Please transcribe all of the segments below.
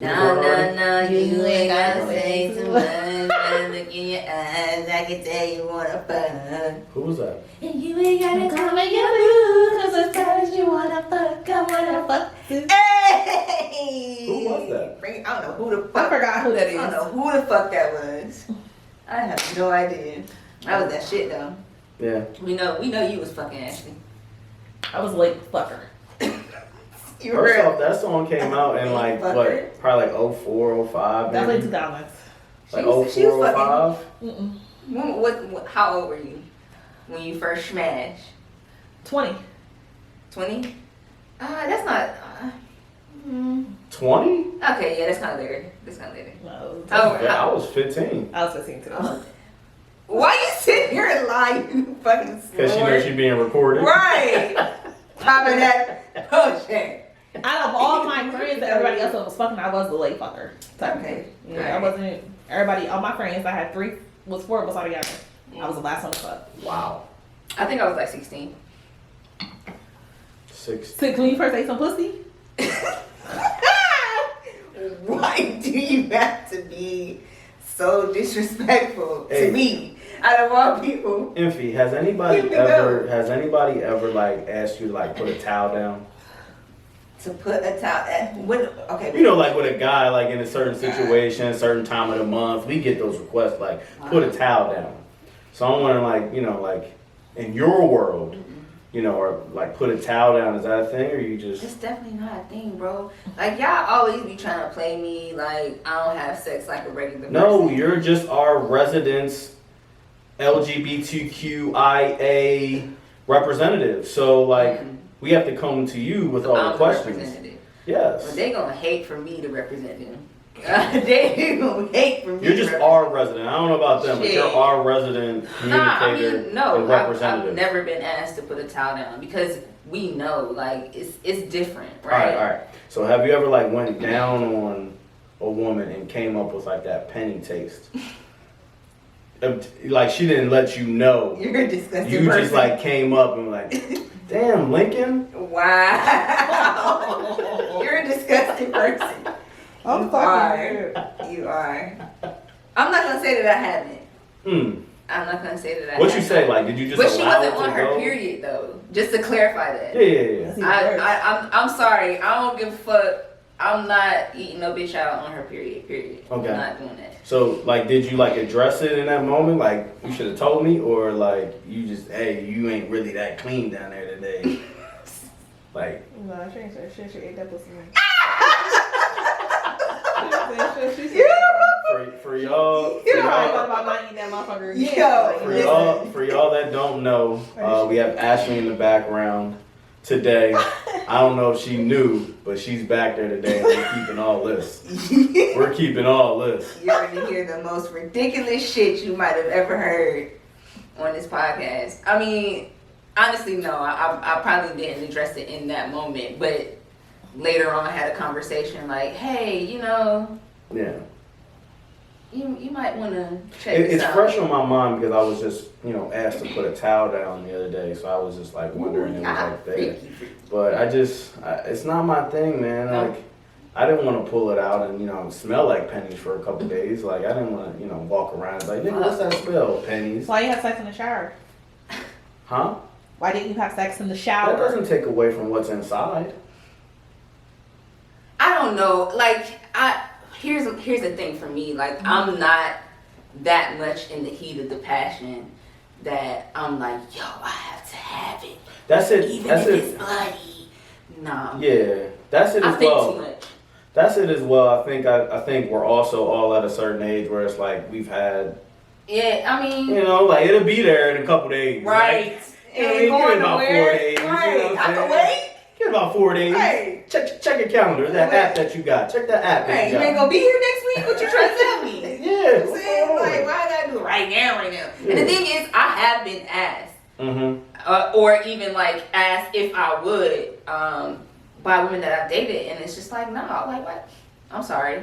No, you ain't gotta say too much. Look in your eyes, I can tell you wanna fuck. Who was that? And you ain't gotta call me your boo, cause as far as you wanna fuck, I wanna fuck. Hey! Who was that? I don't know who the fuck. I forgot who that is. I don't know who the fuck that was. I have no idea. That was that shit though. Yeah. We know you was fucking Ashley. I was late fucker. You First real. off, that song came out in like Fucker. what? Probably like 04, 05. That was maybe? like 2000s. Like She was 04, fucking- 05. What? How old were you when you first smashed? 20. 20? That's not. 20? Okay, yeah, that's not later. That's not later. No, Oh, Yeah, I was 15. I was 15 too. Why you sitting here and lying, you fucking Because she knows she's being recorded. Right. Popping that bullshit. Out of all my friends that everybody else was fucking, I was the late fucker. Okay. Yeah, I wasn't. Everybody, all my friends, I had four of us all together. I was the last one to fuck. Wow. I think I was like 16. 6. So, can you first say some pussy? Why do you have to be so disrespectful Hey. to me? Out of all people. Infy, has anybody Keep it going. ever like asked you to like put a towel down? To put a towel. Okay. You know, like with a guy, like in a certain situation, certain time of the month, we get those requests like put a towel down. So I'm wondering, like, you know, like in your world, you know, or like put a towel down, is that a thing, or you just? It's definitely not a thing, bro. Like, y'all always be trying to play me like I don't have sex like a regular No, person. you're just our residents LGBTQIA representative. So like we have to come to you with all I'm the the questions. representative. Yes. But they gonna hate for me to represent them. They gonna hate for me. You're to just represent our resident. I don't know about them, but Shit. you're our resident communicator and I've representative. never been asked to put a towel down because we know, like, it's different, All right? right. So have you ever like went down on a woman and came up with like that penny taste? Like she didn't let you know. You're a disgusting You person. just like came up and like, damn, Lincoln. Wow. You're a disgusting person. I'm fucking You are. I'm not gonna say that I haven't. Hmm. I'm not gonna say that I What you haven't. say? Like, did you just? But she allow wasn't it to on her go? period though. Just to clarify that. Yeah. I'm sorry. I don't give a fuck. I'm not eating no bitch out on her period. Period. Okay. I'm not doing that. So, like, did you like address it in that moment? Like, you should have told me, or like, you just, hey, you ain't really that clean down there today. Like, No, she ain't say shit. She ate that pussy. for y'all, You know, I thought about not eating that motherfucker again. Yo. for y'all that don't know, we have Ashley in the background today. I don't know if she knew, but she's back there today, and we're keeping all this. We're keeping all this. You're going to hear the most ridiculous shit you might have ever heard on this podcast. I mean, honestly, no. I probably didn't address it in that moment, but later on I had a conversation like, hey, you know, Yeah. you might want to check this It's out. fresh on my mind because I was just, you know, asked to put a towel down the other day, so I was just like wondering it was like there. Freaky. But it's not my thing, man. No. Like, I didn't want to pull it out and, you know, smell like pennies for a couple days. Like, I didn't want to, you know, walk around and like, nigga, what's that smell? Pennies. Why you have sex in the shower? Huh? Why didn't you have sex in the That shower? doesn't take away from what's inside. I don't know. Like, here's the thing for me. Like, I'm not that much in the heat of the passion that I'm like, yo, I have to have it. That's it. Even That's if it. it's bloody. No. Yeah, that's it I as think well. too much. That's it as well. I think we're also all at a certain age where it's like we've had, Yeah, I mean, you know, like it'll be there in a couple days. right. Like, And give it going about 4 nowhere. days. Right. You know what I I'm can saying? wait. Give it about 4 days. Right. Check your calendar. That app that you got. Check that app. Hey, that you you ain't got. gonna be here next week? What you trying to tell me? Yeah. You know what I'm what's saying? going on? Like, why I gotta do it right now? Yeah. And the thing is, I have been asked, Mm-hmm. or even like asked if I would, by women that I've dated, and it's just like, no, like what? I'm sorry.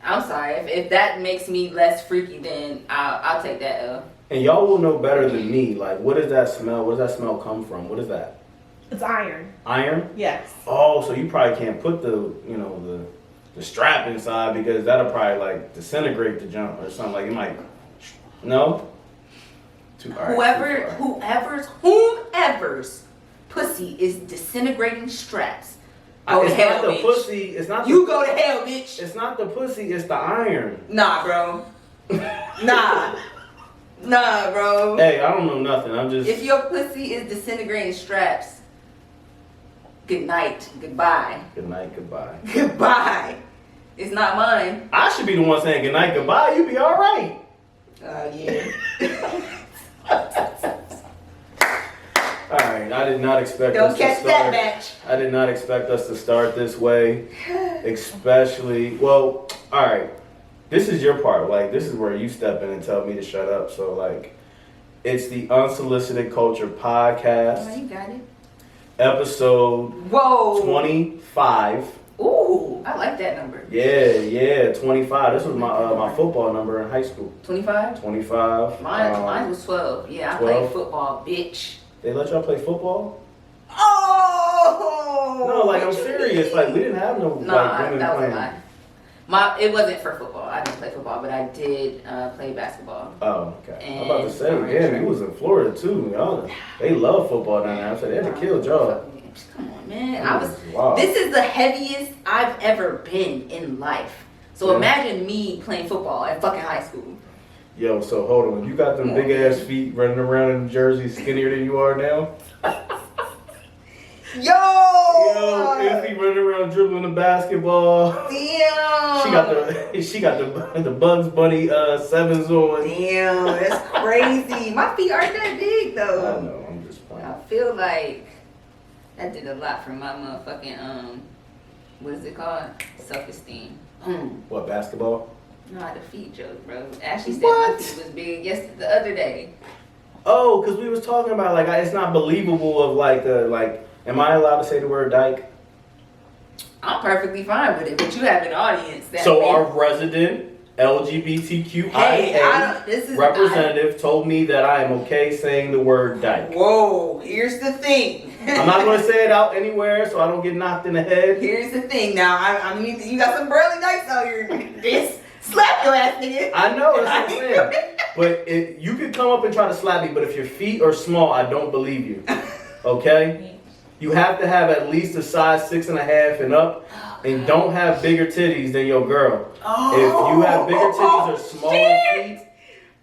If that makes me less freaky, then I'll take that L. And y'all will know better than me. Like, what does that smell? Where does that smell come from? What is that? It's iron. Iron? Yes. Oh, so you probably can't put the the strap inside because that'll probably like disintegrate the jump or something. Like it might. No. Whoever's pussy is disintegrating straps. Go to It's hell, not the bitch. pussy. It's not. You go to hell, bitch. It's not the pussy. It's the iron. Nah, bro. Nah, bro. Hey, I don't know nothing. I'm just. If your pussy is disintegrating straps, good night, goodbye. Good night, goodbye. Goodbye. It's not mine. I should be the one saying good night, goodbye. You be all right. Yeah. All right. I did not expect Don't us to catch start. that match. I did not expect us to start this way, especially. Well, all right. This is your part. Like, this is where you step in and tell me to shut up. So, like, it's the Unsolicited Culture Oh, Podcast, you got it. episode Whoa. 25. Ooh, I like that number. Yeah, 25. This was my football number in high school. 25? 25. Mine was 12. Yeah, I 12. played football, bitch. They let y'all play football? Oh! No, like, I'm what you serious. mean? Like, we didn't have no No, like women that was playing. a lie. It wasn't for football. I didn't play football, but I did play basketball. Oh, okay. I'm And about to say, orange damn, shirt. you was in Florida too. Y'all, they love football down there. I said they had to kill y'all. Come on, man. Wow. This is the heaviest I've ever been in life. So Yeah. imagine me playing football at fucking high school. Yo, so hold on. You got them big ass feet running around in Jersey skinnier than you are now? Yo! Yo, Izzy running around dribbling the basketball. Damn! She got the Bugs Bunny 7s on. Damn, that's crazy. My feet aren't that big I though. know, I'm just playing. I feel like that did a lot for my motherfucking what is it called? Self-esteem. What, basketball? No, the feet joke, bro. Ashley said What? my feet was big the other day. Oh, because we was talking about like it's not believable of like am I allowed to say the word dyke? I'm perfectly fine with it, but you have an audience that So our resident LGBTQIA representative told me that I am okay saying the word dyke. Whoa, here's the thing. I'm not going to say it out anywhere so I don't get knocked in the head. Here's the thing. Now, I mean, you got some burly dykes out here. This slap your ass, nigga. I know, that's what I'm saying. But you could come up and try to slap me, but if your feet are small, I don't believe you. Okay? You have to have at least a size 6.5 and up, and don't have bigger titties than your girl. If you have bigger titties or smaller feet,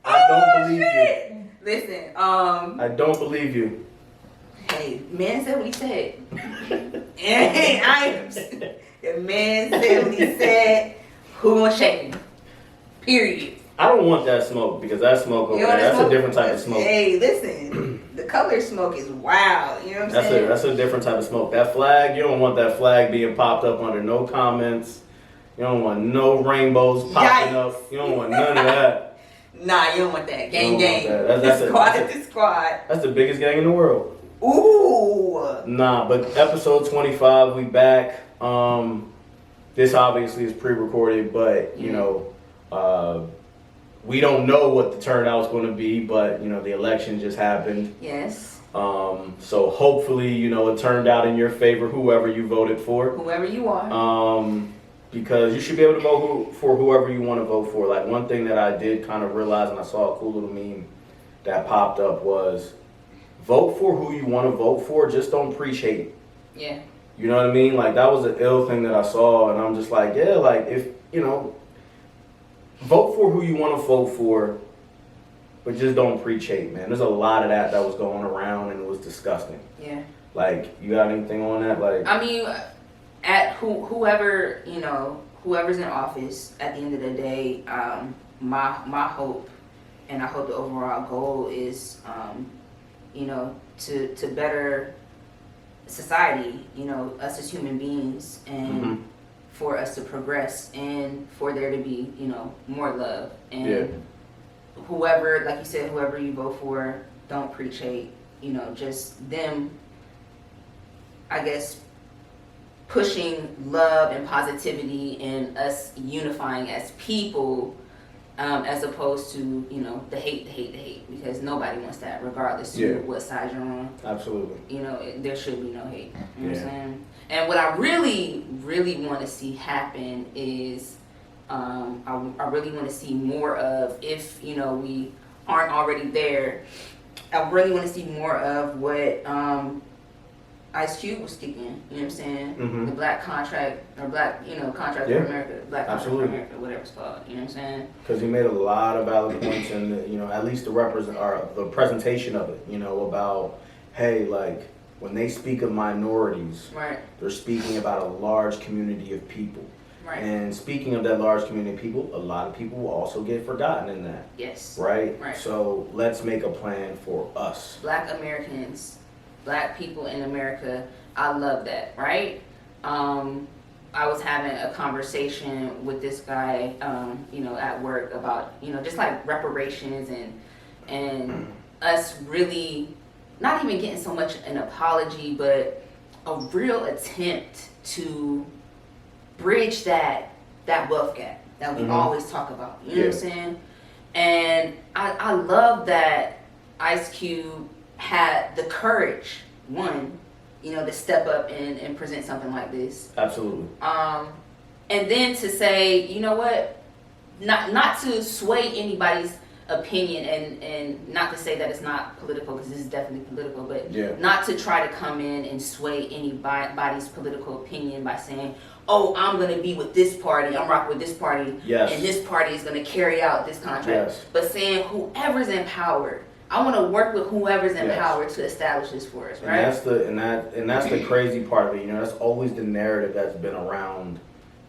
I don't believe you. Listen, I don't believe you. hey, man said what he said. The man said what he said. Who gonna shake him? Period. I don't want that smoke because that smoke over there, that's a different type of smoke. Hey, listen, the color smoke is wild. You know what I'm saying? That's a different type of smoke. That flag, you don't want that flag being popped up under no comments. You don't want no rainbows popping up. You don't want none of that. Nah, you don't want that. Gang, You don't gang. want that. That's The squad. That's the biggest gang in the world. Ooh. Nah, but episode 25, we back. This obviously is pre-recorded, but you know, we don't know what the turnout's going to be, but you know, the election just happened. Yes. So hopefully, you know, it turned out in your favor, whoever you voted for. Whoever you are. Because you should be able to vote for whoever you want to vote for. Like one thing that I did kind of realize, and I saw a cool little meme that popped up was, vote for who you want to vote for. Just don't preach hate. Yeah. You know what I mean? Like that was an ill thing that I saw, and I'm just like, yeah, like if you know, vote for who you want to vote for, but just don't preach hate, man. There's a lot of that was going around, and it was disgusting. Yeah. Like, you got anything on that? Like, I mean, at whoever, you know, whoever's in office, at the end of the day, my hope, and I hope the overall goal is, you know, to better society, you know, us as human beings, and for us to progress, and for there to be, you know, more love. And whoever, like you said, whoever you vote for, don't preach hate, you know, just them, I guess, pushing love and positivity and us unifying as people as opposed to, you know, the hate, because nobody wants that, regardless Yeah. of what side you're on. Absolutely. You know, there should be no hate. You know what I'm Yeah. saying? And what I really, really want to see happen is, I really want to see more of, if, you know, we aren't already there, I really want to see more of what Ice Cube was kicking, you know what I'm saying? Mhm. The black contract, or black, you know, contract Yeah. for America, black contract Absolutely. for America, whatever it's called, you know what I'm saying? Because he made a lot of valid points, and you know, at least the presentation of it, you know, about, hey, like when they speak of minorities, Right, they're speaking about a large community of people. right, And speaking of that large community of people, a lot of people will also get forgotten in that, yes. right? Right. So let's make a plan for us. Black Americans, black people in America, I love that, right? I was having a conversation with this guy, you know, at work about, you know, just like reparations and us really not even getting so much an apology, but a real attempt to bridge that wealth gap that we Mhm. always talk about. You know what I'm Yeah. saying? And I love that Ice Cube had the courage, one, you know, to step up and present something like this. Absolutely. And then to say, you know what, not to sway anybody's opinion, and not to say that it's not political, because this is definitely political, but Yeah. not to try to come in and sway anybody's political opinion by saying, oh, I'm going to be with this party, I'm rocking with this party, Yes. and this party is going to carry out this contract. Yes. But saying whoever's empowered, I want to work with whoever's Yes. empowered to establish this for us, And right? that's the crazy part of it. You know, that's always the narrative that's been around,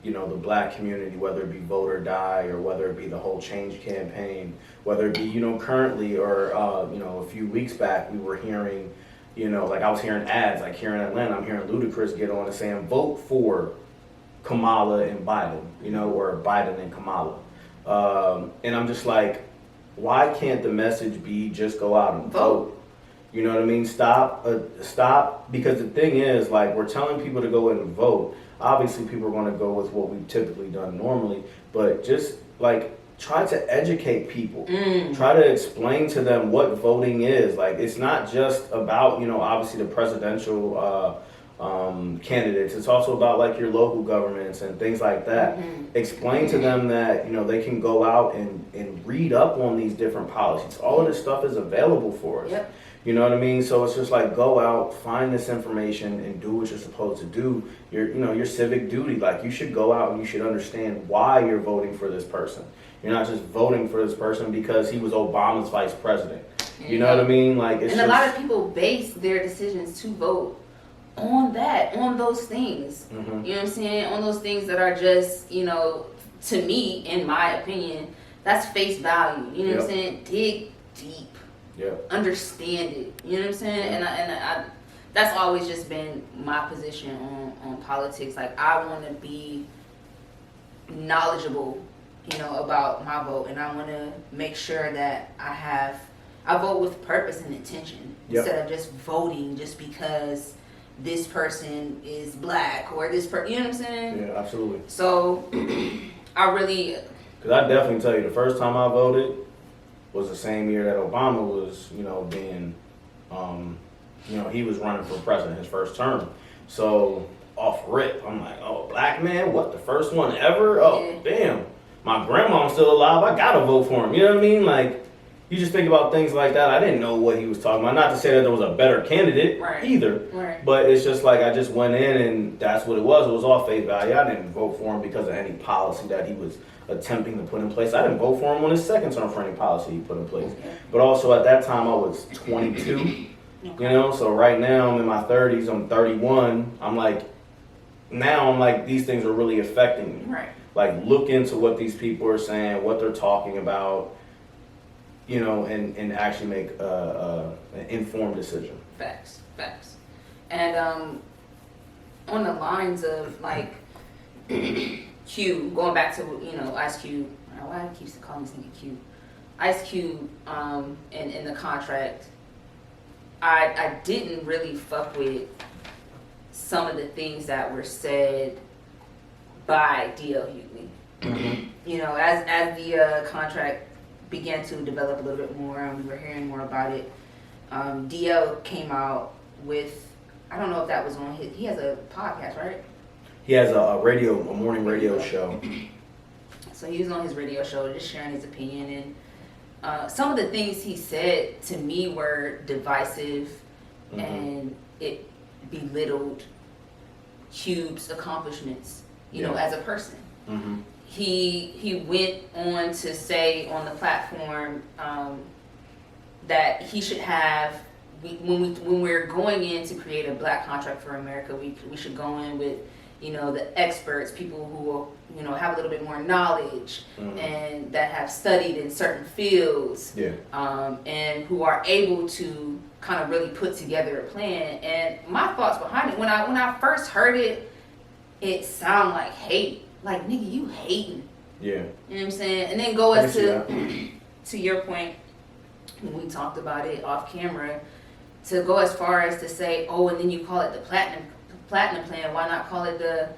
you know, the black community, whether it be Vote or Die, or whether it be the whole change campaign, whether it be, you know, currently, or you know, a few weeks back we were hearing, you know, like I was hearing ads, like here in Atlanta, I'm hearing Ludacris get on and saying, vote for Kamala and Biden, you know, or Biden and Kamala. And I'm just like, why can't the message be just go out and vote? You know what I mean? Stop, because the thing is, like, we're telling people to go in and vote. Obviously, people are going to go with what we've typically done normally, but just, like, try to educate people. Try to explain to them what voting is. Like, it's not just about, you know, obviously the presidential candidates. It's also about, like, your local governments and things like that. Explain to them that, you know, they can go out and read up on these different policies. All of this stuff is available for us. Yep. You know what I mean? So it's just like, go out, find this information, and do what you're supposed to do. Your civic duty. Like, you should go out and you should understand why you're voting for this person. You're not just voting for this person because he was Obama's vice president. You know what I mean? Like, it's and a lot of people base their decisions to vote on those things. You know what I'm saying? On those things that are just, you know, to me, in my opinion, that's face value. You know what I'm saying? Dig deep. Yeah. Understand it. You know what I'm saying? And I that's always just been my position on politics. Like, I want to be knowledgeable, you know, about my vote, and I want to make sure that I vote with purpose and intention instead of just voting just because this person is black or this person. You know what I'm saying? Yeah, absolutely. So I really. Because I definitely tell you, the first time I voted was the same year that Obama was, you know, being, you know, he was running for president his first term. So off rip, I'm like, oh, black man, what, the first one ever? Oh, damn, my grandma's still alive. I gotta vote for him. You know what I mean? Like, you just think about things like that. I didn't know what he was talking about. Not to say that there was a better candidate either, but it's just like I just went in and that's what it was. It was all face value. I didn't vote for him because of any policy that he was attempting to put in place. I didn't vote for him on his second term for any policy he put in place. But also at that time I was 22, you know, so right now I'm in my 30s, I'm 31. I'm like, these things are really affecting me. Like, look into what these people are saying, what they're talking about, you know, and actually make an informed decision. Facts. And on the lines of, like, Q, going back to, you know, Ice Cube, why I keep calling this nigga Q? Ice Cube, in the contract, I didn't really fuck with some of the things that were said by D.L. Hughley. You know, as the contract began to develop a little bit more and we were hearing more about it, DL came out with, I don't know if that was on he has a podcast, right? He has a morning radio show. So he was on his radio show just sharing his opinion, and some of the things he said to me were divisive, and it belittled Cube's accomplishments, you know, as a person. He went on to say on the platform that he should have, when we're going in to create a black contract for America, we should go in with, you know, the experts, people who will, you know, have a little bit more knowledge and that have studied in certain fields, and who are able to kind of really put together a plan. And my thoughts behind it, when I first heard it, it sounded like hate. Like, nigga, you hating. Yeah. You know what I'm saying? And then go as to your point, when we talked about it off camera, to go as far as to say, oh, and then you call it the platinum plan. Why not call it the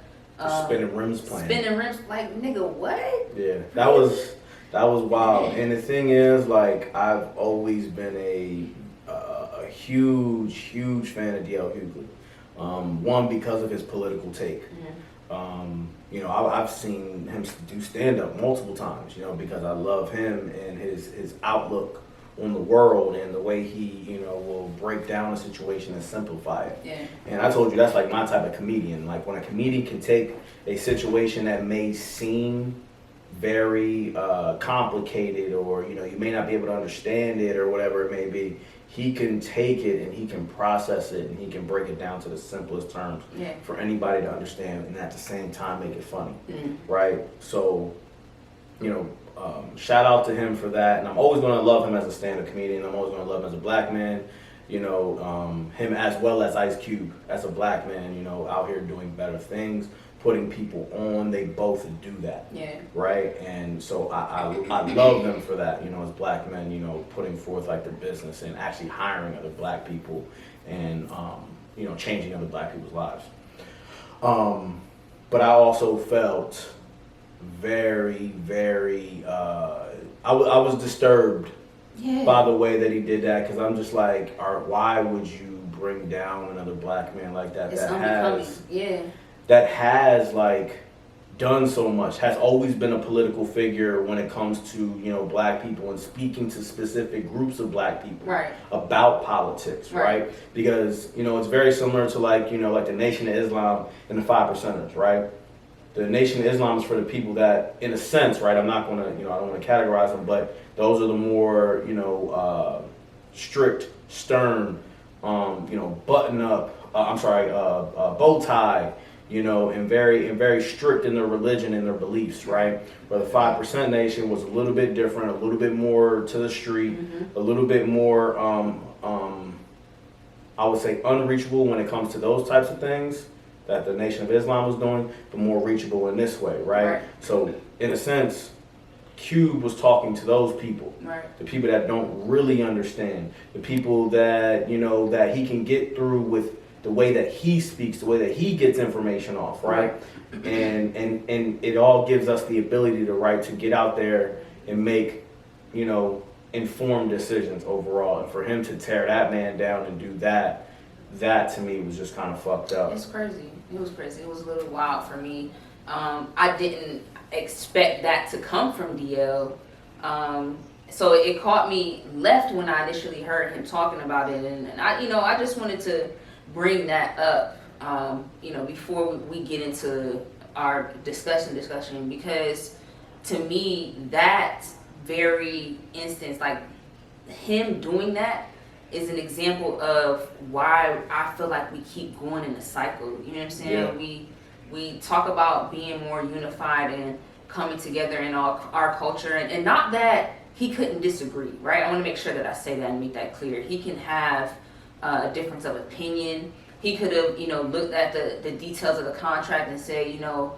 spinning rims plan? Spinning rims, like, nigga, what? Yeah, that was wild. And the thing is, like, I've always been a huge fan of DL Hughley. One, because of his political take. You know, I've seen him do stand-up multiple times, you know, because I love him and his outlook on the world and the way he, you know, will break down a situation and simplify it. Yeah. And I told you that's like my type of comedian. Like, when a comedian can take a situation that may seem very complicated, or, you know, you may not be able to understand it or whatever it may be, he can take it and he can process it and he can break it down to the simplest terms for anybody to understand, and at the same time make it funny, right? So, you know, shout out to him for that, and I'm always going to love him as a stand-up comedian. I'm always going to love him as a black man, you know, him as well as Ice Cube as a black man, you know, out here doing better things, putting people on. They both do that, right? And so I love them for that, you know, as black men, you know, putting forth like the business and actually hiring other black people and you know, changing other black people's lives. But I also felt very I was disturbed by the way that he did that, because I'm just like, why would you bring down another black man like that? It's that has like done so much, has always been a political figure when it comes to, you know, black people and speaking to specific groups of black people about politics, right? Because, you know, it's very similar to, like, you know, like the Nation of Islam and the 5%ers, right? The Nation of Islam is for the people that, in a sense, right, I'm not going to, you know, I don't want to categorize them, but those are the more, you know, strict, stern, you know, button up, bow tie, you know, and very strict in their religion and their beliefs, right? Where the 5% Nation was a little bit different, a little bit more to the street, a little bit more, I would say, unreachable when it comes to those types of things that the Nation of Islam was doing, but more reachable in this way, right? So, in a sense, Cube was talking to those people, the people that don't really understand, the people that, you know, that he can get through with the way that he speaks, the way that he gets information off, right? And it all gives us the ability to get out there and make, you know, informed decisions overall. And for him to tear that man down and do that to me was just kind of fucked up. It's crazy. It was crazy. It was a little wild for me. I didn't expect that to come from DL. So it caught me left when I initially heard him talking about it. And I, you know, I just wanted to bring that up, you know, before we get into our discussion, because to me, that very instance, like him doing that, is an example of why I feel like we keep going in a cycle. You know what I'm saying? We talk about being more unified and coming together in our culture, and not that he couldn't disagree, right? I want to make sure that I say that and make that clear. He can have a difference of opinion. He could have, you know, looked at the details of the contract and said, you know,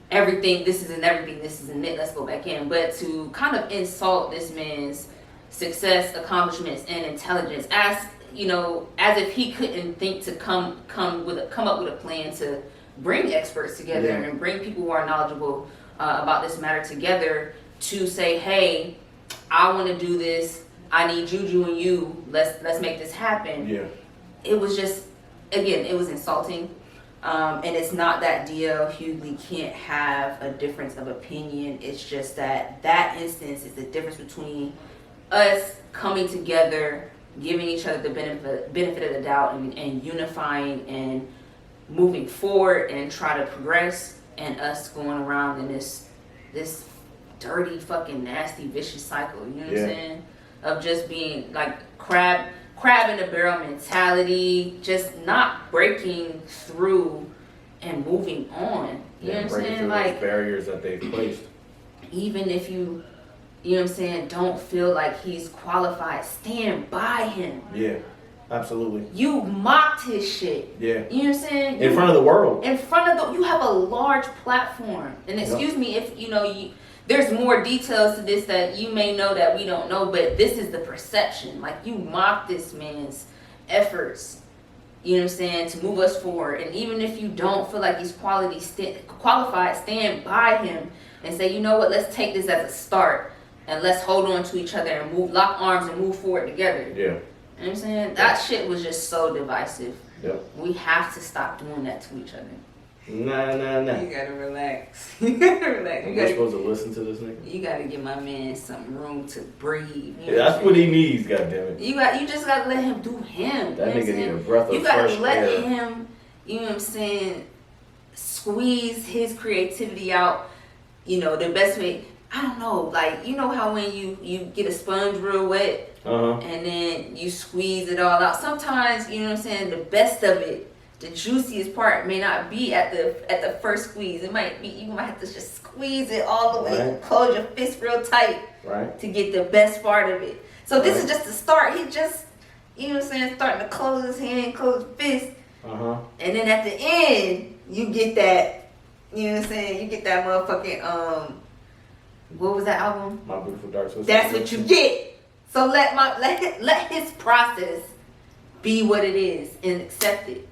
everything, this isn't everything, this isn't it, let's go back in. But to kind of insult this man's success, accomplishments, and intelligence, as, you know, as if he couldn't think to come up with a plan to bring experts together and bring people who are knowledgeable about this matter together to say, hey, I want to do this. I need Juju and you. Let's make this happen. Yeah. It was just, again, it was insulting. And it's not that DL Hughley can't have a difference of opinion. It's just that instance is the difference between us coming together, giving each other the benefit of the doubt, and unifying and moving forward and try to progress, and us going around in this dirty, fucking nasty, vicious cycle. You know what I'm saying? Of just being like crab in the barrel mentality, just not breaking through and moving on. You know what I'm saying? Like barriers that they've placed. Even if you know what I'm saying, don't feel like he's qualified, stand by him. Yeah, absolutely. You mocked his shit. Yeah. You know what I'm saying? In front of the world. In front of you have a large platform. And excuse me if there's more details to this that you may know that we don't know, but this is the perception. Like, you mocked this man's efforts, you know what I'm saying, to move us forward. And even if you don't feel like he's qualified, stand by him and say, you know what, let's take this as a start and let's hold on to each other and lock arms and move forward together. Yeah. You know what I'm saying? That shit was just so divisive. Yep. We have to stop doing that to each other. Nah. You gotta relax. You gotta relax. We're supposed to listen to this nigga? You gotta give my man some room to breathe. Yeah, that's what he needs, goddammit. You just gotta let him do him. That nigga need a breath of fresh air. You gotta let him, you know what I'm saying, squeeze his creativity out, the best way. I don't know, like, you know how when you get a sponge real wet, and then you squeeze it all out. Sometimes, you know what I'm saying, the best of it, the juiciest part may not be at the first squeeze. It might be, you might have to just squeeze it all the way, right. Close your fist real tight, right, to get the best part of it. So this is just the start. He just, you know what I'm saying, starting to close his hand, close his fist, and then at the end you get that, you know what I'm saying, you get that motherfucking what was that album? My Beautiful Dark Twisted. That's what you get. So let his process be what it is and accept it.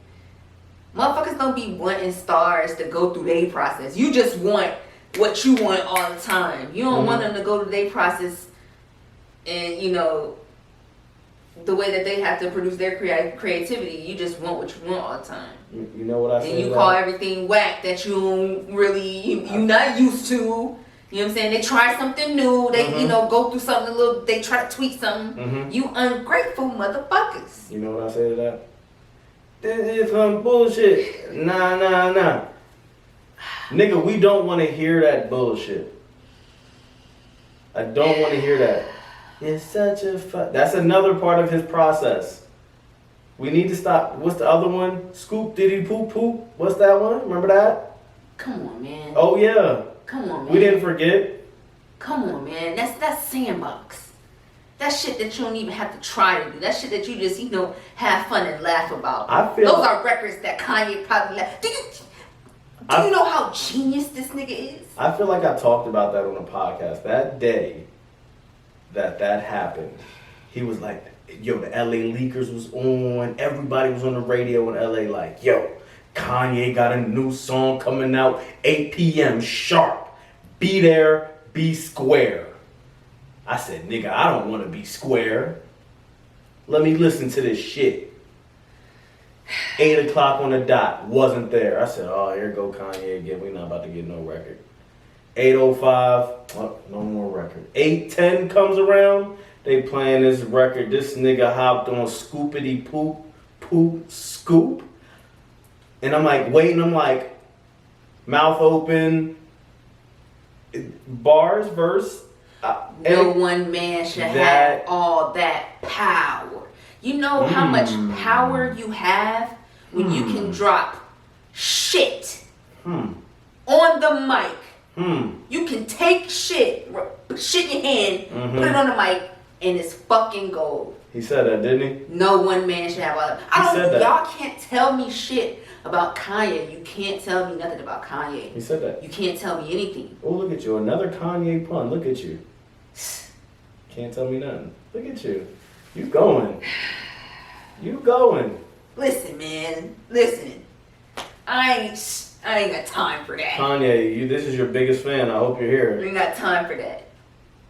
Motherfuckers don't be wanting stars to go through their process. You just want what you want all the time. You don't want them to go through their process and, the way that they have to produce their creativity. You just want what you want all the time. You know what I say? And you call everything whack that you don't really, you're not used to. You know what I'm saying? They try something new. They, go through something a little, they try to tweak something. You ungrateful motherfuckers. You know what I say to that? This is some bullshit. Nah. Nigga, we don't want to hear that bullshit. I don't want to hear that. It's such a That's another part of his process. We need to stop. What's the other one? Scoop diddy poop poop. What's that one? Remember that? Come on, man. Oh yeah. Come on, man. We didn't forget. Come on, man. That's sandbox. That shit that you don't even have to try to do. That shit that you just, have fun and laugh about. Those are records that Kanye probably left. Do you know how genius this nigga is? I feel like I talked about that on the podcast. That day that happened, he was like, yo, the LA Leakers was on. Everybody was on the radio in LA like, yo, Kanye got a new song coming out 8 p.m. sharp. Be there, be square. I said, nigga, I don't want to be square. Let me listen to this shit. 8 o'clock on the dot, wasn't there. I said, oh, here go Kanye again. We not about to get no record. 8:05, oh, no more record. 8:10 comes around, they playing this record. This nigga hopped on Scoopity Poop, Poop, Scoop. And I'm like, waiting, I'm like, mouth open, bars, verse. No one man should have all that power. You know how much power you have when you can drop shit on the mic. You can take shit in your hand, put it on the mic, and it's fucking gold. He said that, didn't he? No one man should have all that. Y'all can't tell me shit about Kanye. You can't tell me nothing about Kanye. He said that. You can't tell me anything. Oh, look at you. Another Kanye pun. Look at you. Can't tell me nothing. Look at you. You going. You going. Listen, man. Listen. I I ain't got time for that. Kanye, this is your biggest fan. I hope you're here. I ain't got time for that.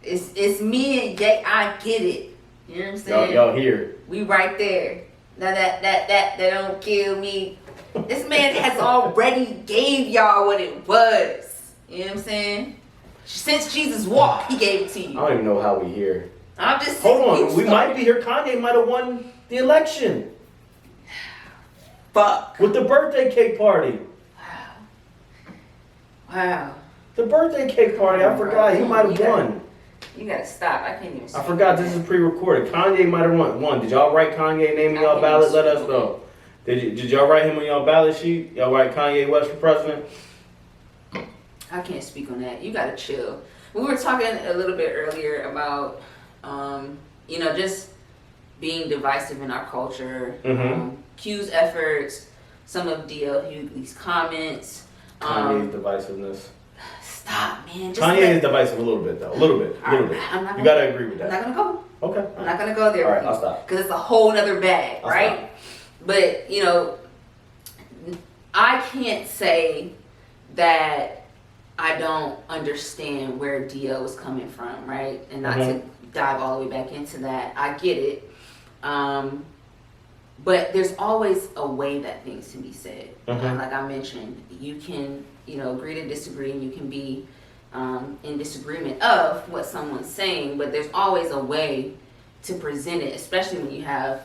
It's me and Jay. I get it. You know what I'm saying? Y'all here. We right there. Now that don't kill me. This man has already gave y'all what it was. You know what I'm saying? Since Jesus walked, he gave it to I you. don't even know how we here. I'm just saying. Hold on, we might be here. Kanye might have won the election. Fuck. With the birthday cake party. Wow. The birthday cake party, I forgot. He might have won. You gotta stop. I can't even speak. I forgot this is pre-recorded. Kanye might have won. Did y'all write Kanye name in y'all ballot? Let us know. Did y'all write him on y'all ballot sheet? Y'all write Kanye West for president? I can't speak on that. You gotta chill. We were talking a little bit earlier about, just being divisive in our culture. Q's efforts, some of D.L. Hughley's comments. Kanye's divisiveness. Stop, man. Kanye is divisive a little bit, though. A little bit. You gotta agree with that. I'm not gonna go. Okay. I'm not gonna go there. All right, I'll stop. Because it's a whole nother bag, right? Stop. But, I can't say that I don't understand where DL was coming from, right? And not to dive all the way back into that. I get it. But there's always a way that things can be said. Like I mentioned, you can, agree to disagree, and you can be in disagreement of what someone's saying, but there's always a way to present it, especially when you have,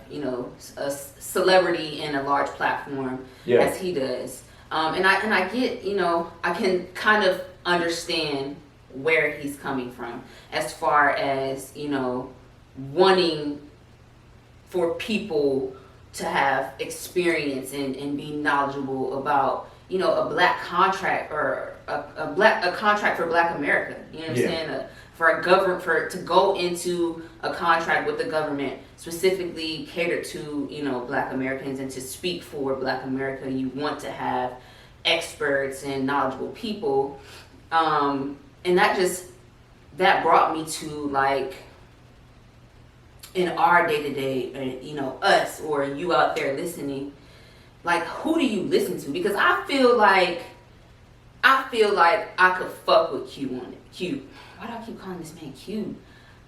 a celebrity and a large platform as he does. And I get, I can kind of understand where he's coming from as far as, wanting for people to have experience and be knowledgeable about, a black contract or a contract for Black America. You know what I'm saying? To go into a contract with the government specifically catered to, Black Americans and to speak for Black America, you want to have experts and knowledgeable people. And that brought me to like, in our day-to-day, us or you out there listening, like, who do you listen to? Because I feel like I could fuck with Q on it. Q. Why do I keep calling this man Q?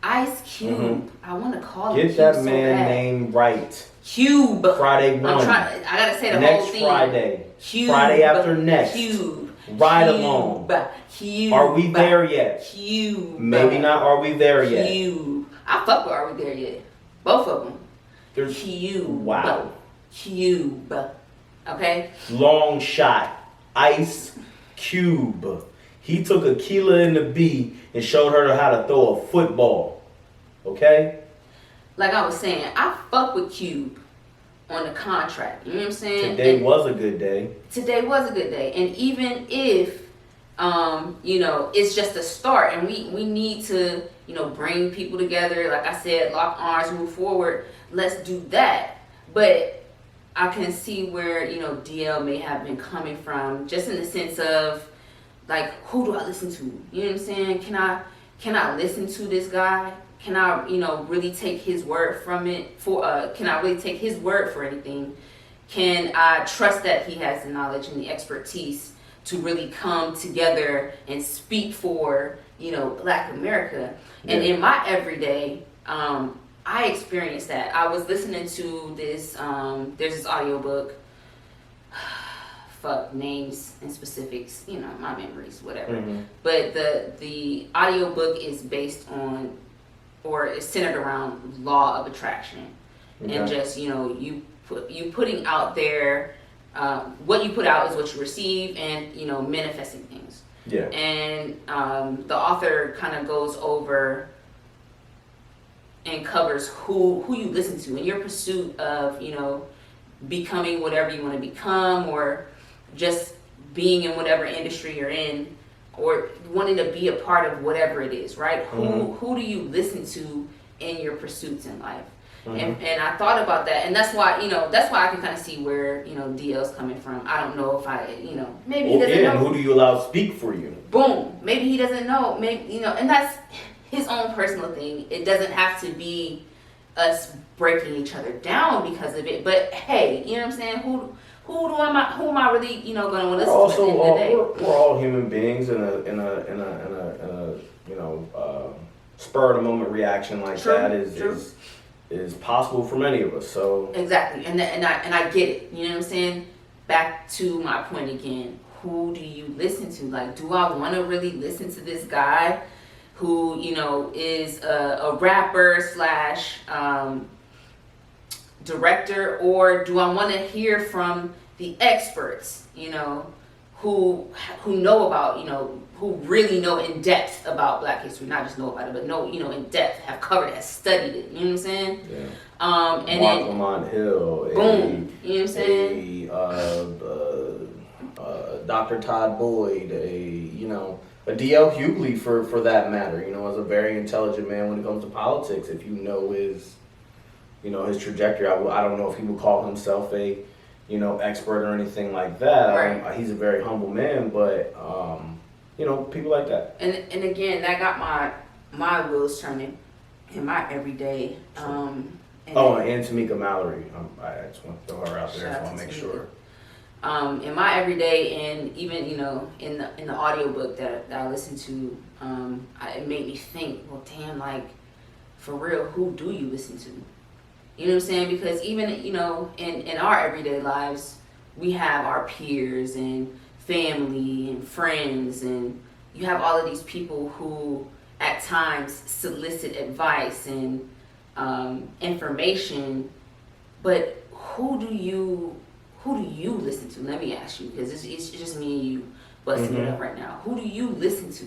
Ice Cube. I want to call him Get Cube that so man bad. name right. Cube. Friday 1. I gotta say the next whole thing. Friday. Cube. Friday after next. Cube. Ride Cube. along. Cube. Are we there yet? Cube. Maybe not. Are we there yet? Cube. I fuck with Are We There Yet? Both of them. There's Cube. Wow. Cube. Okay? Long shot. Ice Cube. He took Aquila and the B and showed her how to throw a football. Okay? Like I was saying, I fuck with Cube on the contract. You know what I'm saying? Today was a good day. Today was a good day. And even if, it's just a start and we need to, bring people together. Like I said, lock arms, move forward. Let's do that. But I can see where, DL may have been coming from, just in the sense of, like, who do I listen to? You know what I'm saying? Can I listen to this guy? Can I, really take his word from it? Can I really take his word for anything? Can I trust that he has the knowledge and the expertise to really come together and speak for, Black America? And in my everyday, I experienced that. I was listening to this, there's this audiobook, fuck names and specifics, my memories, whatever. But the audiobook is based on, or is centered around law of attraction. And just, you putting out there, what you put out is what you receive, and, manifesting things. Yeah. And the author kind of goes over and covers who you listen to in your pursuit of, becoming whatever you want to become, or just being in whatever industry you're in, or wanting to be a part of whatever it is, right? Who do you listen to in your pursuits in life? And I thought about that, and that's why I can kind of see where DL's coming from. I don't know if maybe he doesn't know. And who do you allow to speak for you? Boom. Maybe he doesn't know. Maybe and that's his own personal thing. It doesn't have to be us breaking each other down because of it. But hey, you know what I'm saying? who am I really, you know, gonna listen Also, to at the end of the day? we're all human beings in a you know spur of the moment reaction like True, that true. is possible for many of us. So Exactly, and I get it. You know what I'm saying? Back to my point again. Who do you listen to? Like, do I want to really listen to this guy who, you know, is a rapper slash director, or do I want to hear from the experts? You know, who know about, you know, who really know in depth about Black history, not just know about it, but know, you know, in depth, have covered it, have studied it. You know what I'm saying? yeah. And Mark then Lamont Hill, boom. You know what I'm saying? Dr. Todd Boyd, a D.L. Hughley for that matter, you know, is a very intelligent man when it comes to politics. If you know his trajectory, I don't know if he would call himself a, you know, expert or anything like that. Right. He's a very humble man, but you know, people like that. And again, that got my wheels turning in my everyday. And Tamika Mallory. I just want to throw her out there, Shout so out I'll to make Tamika. sure. In my everyday, and even, you know, in the audiobook that I listened to, it made me think, well, damn, like, for real, who do you listen to? You know what I'm saying? Because even, you know, in our everyday lives, we have our peers and family and friends, and you have all of these people who at times solicit advice and information, but who do you listen to? Let me ask you, because it's just me and you busting it up right now. Who do you listen to?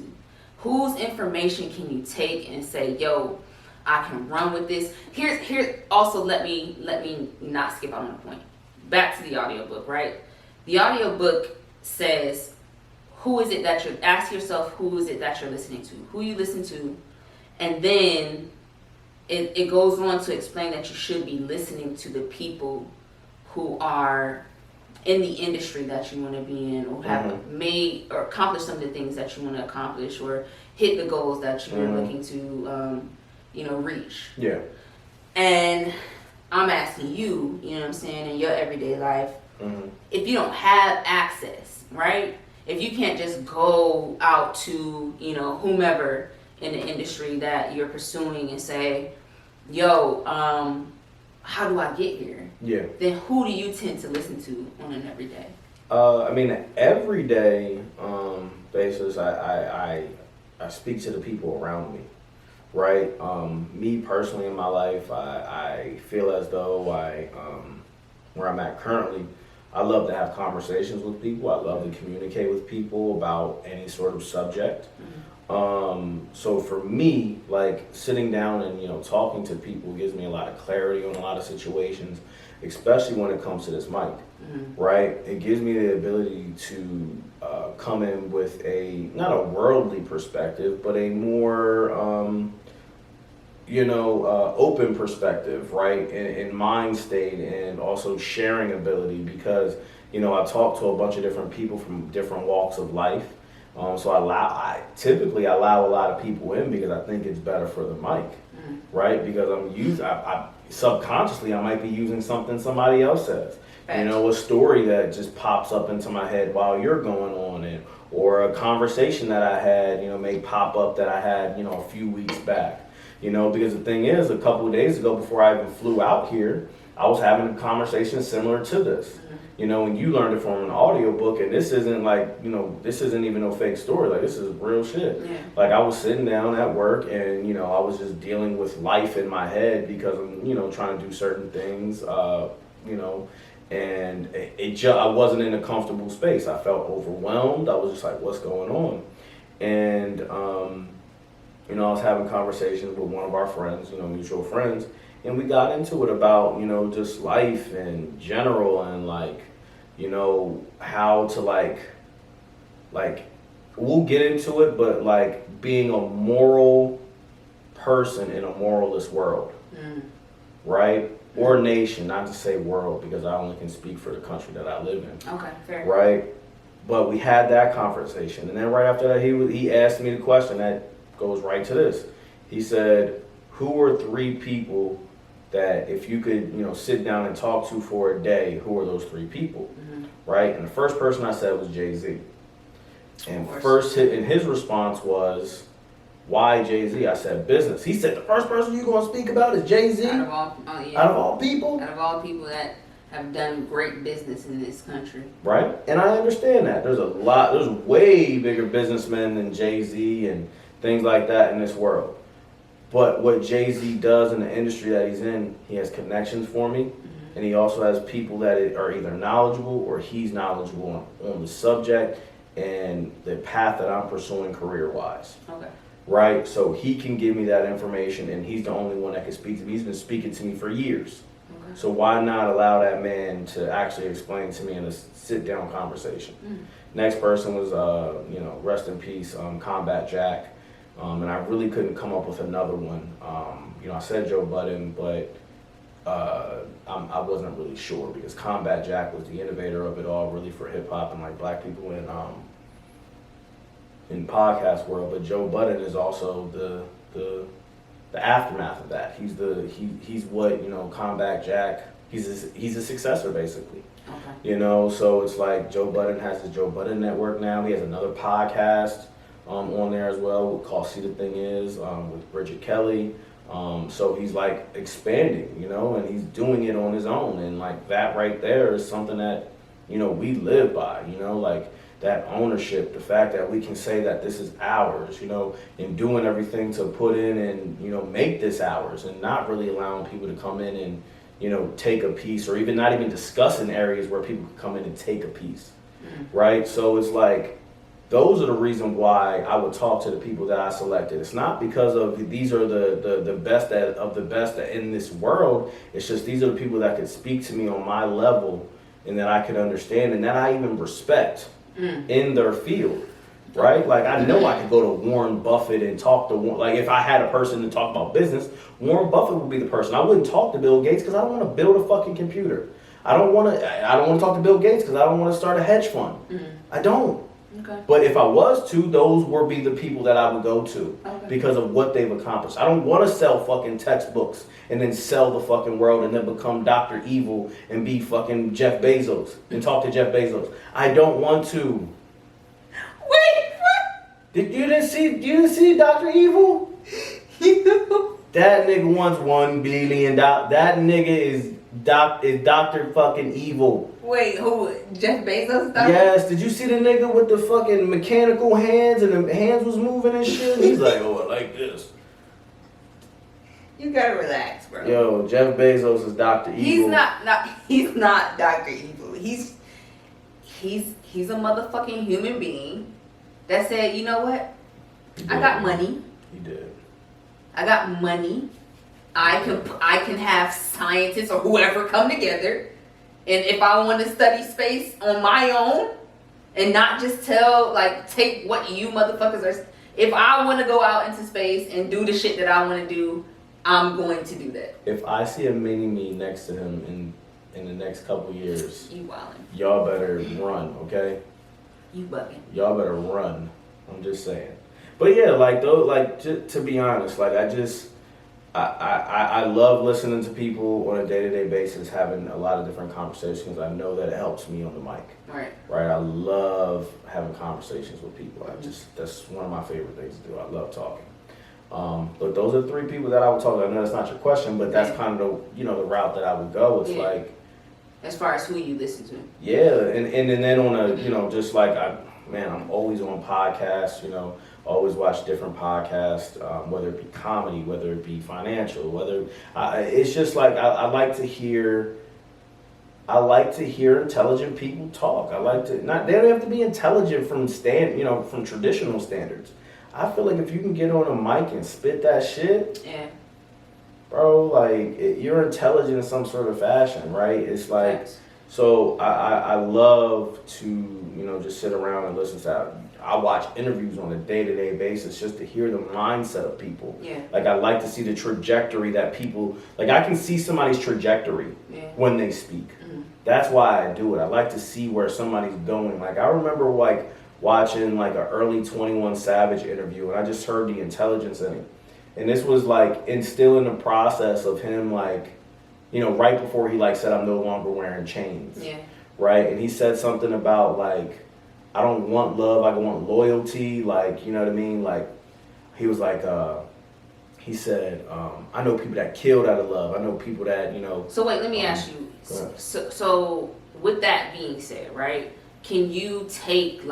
Whose information can you take and say, yo, I can run with this? Here also, let me not skip out on the point. Back to the audiobook, right? The audiobook says, who is it that you're, ask yourself, who is it that you're listening to? Who you listen to, and then it goes on to explain that you should be listening to the people who are in the industry that you want to be in, or have made or accomplished some of the things that you want to accomplish, or hit the goals that you're looking to, you know, reach. Yeah. And I'm asking you, you know what I'm saying, in your everyday life, if you don't have access, right? If you can't just go out to, you know, whomever in the industry that you're pursuing and say, yo, how do I get here? Yeah. Then who do you tend to listen to on an everyday? I mean, everyday basis, I speak to the people around me, right? Me personally in my life, I feel as though where I'm at currently, I love to have conversations with people. I love to communicate with people about any sort of subject. So for me, like sitting down and, you know, talking to people gives me a lot of clarity on a lot of situations, especially when it comes to this mic, right? It gives me the ability to come in with not a worldly perspective, but a more, open perspective, right? In mind state, and also sharing ability, because, you know, I talk to a bunch of different people from different walks of life. So I typically allow a lot of people in because I think it's better for the mic, right? Because I subconsciously I might be using something somebody else says, you know, a story that just pops up into my head while you're going on it, or a conversation that I had, you know, may pop up that I had, you know, a few weeks back, you know, because the thing is, a couple of days ago before I even flew out here, I was having a conversation similar to this. You know, and you learned it from an audiobook, and this isn't like, you know, this isn't even no fake story. Like, this is real shit. Yeah. Like, I was sitting down at work, and, you know, I was just dealing with life in my head because I'm, you know, trying to do certain things, you know, and I wasn't in a comfortable space. I felt overwhelmed. I was just like, what's going on? And, you know, I was having conversations with one of our friends, you know, mutual friends, and we got into it about, you know, just life in general, and like, you know, how to like we'll get into it, but like being a moral person in a moralist world, right? Or nation, not to say world, because I only can speak for the country that I live in. Okay, fair. Right? But we had that conversation, and then right after that, he asked me the question that goes right to this. He said, who are 3 people that if you could, sit down and talk to for a day, who are those 3 people, right? And the first person I said was Jay-Z. And his response was, why Jay-Z? I said, business. He said, the first person you're going to speak about is Jay-Z? Out of all people? Out of all people that have done great business in this country. Right? And I understand that. There's way bigger businessmen than Jay-Z and things like that in this world. But what Jay-Z does in the industry that he's in, he has connections for me. And he also has people that are either knowledgeable or he's knowledgeable on the subject and the path that I'm pursuing career-wise. Okay. Right? So he can give me that information, and he's the only one that can speak to me. He's been speaking to me for years. Okay. So why not allow that man to actually explain to me in a sit-down conversation? Next person was, rest in peace, Combat Jack. And I really couldn't come up with another one. I said Joe Budden, but I wasn't really sure because Combat Jack was the innovator of it all, really for hip hop and like black people in podcast world. But Joe Budden is also the aftermath of that. He's what Combat Jack. He's a successor basically. Okay. So it's like Joe Budden has the Joe Budden Network now. He has another podcast on there as well called See the Thing Is with Bridget Kelly. So he's like expanding, and he's doing it on his own. And like that right there is something that, we live by, like that ownership, the fact that we can say that this is ours, and doing everything to put in and, make this ours and not really allowing people to come in and, take a piece or not even discussing areas where people can come in and take a piece. Right. So it's like, those are the reasons why I would talk to the people that I selected. It's not because of these are the best of the best in this world. It's just these are the people that could speak to me on my level and that I could understand and that I even respect in their field, right? Like I know I could go to Warren Buffett and talk to like if I had a person to talk about business, Warren Buffett would be the person. I wouldn't talk to Bill Gates because I don't want to build a fucking computer. I don't want to talk to Bill Gates because I don't want to start a hedge fund. I don't. Okay. But if I was to, those would be the people that I would go to because of what they've accomplished. I don't want to sell fucking textbooks and then sell the fucking world and then become Dr. Evil and be fucking Jeff Bezos and talk to Jeff Bezos. I don't want to. Wait, what? You didn't see Dr. Evil? That nigga wants $1 billion. That nigga is Dr. fucking Evil. Wait, who? Jeff Bezos? Yes. Did you see the nigga with the fucking mechanical hands and the hands was moving and shit? He's like, oh, I like this. You gotta relax, bro. Yo, Jeff Bezos is Dr. Evil. He's not Dr. Evil. He's a motherfucking human being that said, you know what? I got money. He did. I got money. I can have scientists or whoever come together. And if I want to study space on my own and not just take what you motherfuckers are, if I want to go out into space and do the shit that I want to do, I'm going to do that. If I see a mini-me next to him in the next couple years, you wildin'. Y'all better run, okay? You bugging. Y'all better run. I'm just saying. But yeah, to be honest, I love listening to people on a day-to-day basis, having a lot of different conversations. I know that it helps me on the mic. Right. I love having conversations with people. That's one of my favorite things to do. I love talking. But those are 3 people that I would talk to. I know that's not your question, but that's kind of the route that I would go. It's like, as far as who you listen to. Yeah, and then on a just like I'm always on podcasts. Always watch different podcasts, whether it be comedy, whether it be financial, it's just like I like to hear intelligent people talk. They don't have to be intelligent from traditional standards. I feel like if you can get on a mic and spit that shit, bro, you're intelligent in some sort of fashion, right? It's like, so I love to just sit around and listen to. I watch interviews on a day-to-day basis just to hear the mindset of people. Yeah. I like to see the trajectory that people, I can see somebody's trajectory when they speak. Mm-hmm. That's why I do it. I like to see where somebody's going. I remember watching an early 21 Savage interview and I just heard the intelligence in it. And this was instilling the process of him you know, right before he like said, I'm no longer wearing chains. Yeah. Right. And he said something about like, I don't want love. I want loyalty. Like, you know what I mean? Like, he was like, he said, I know people that killed out of love. I know people that, you know. So wait, let me ask you. So with that being said, right? Can you take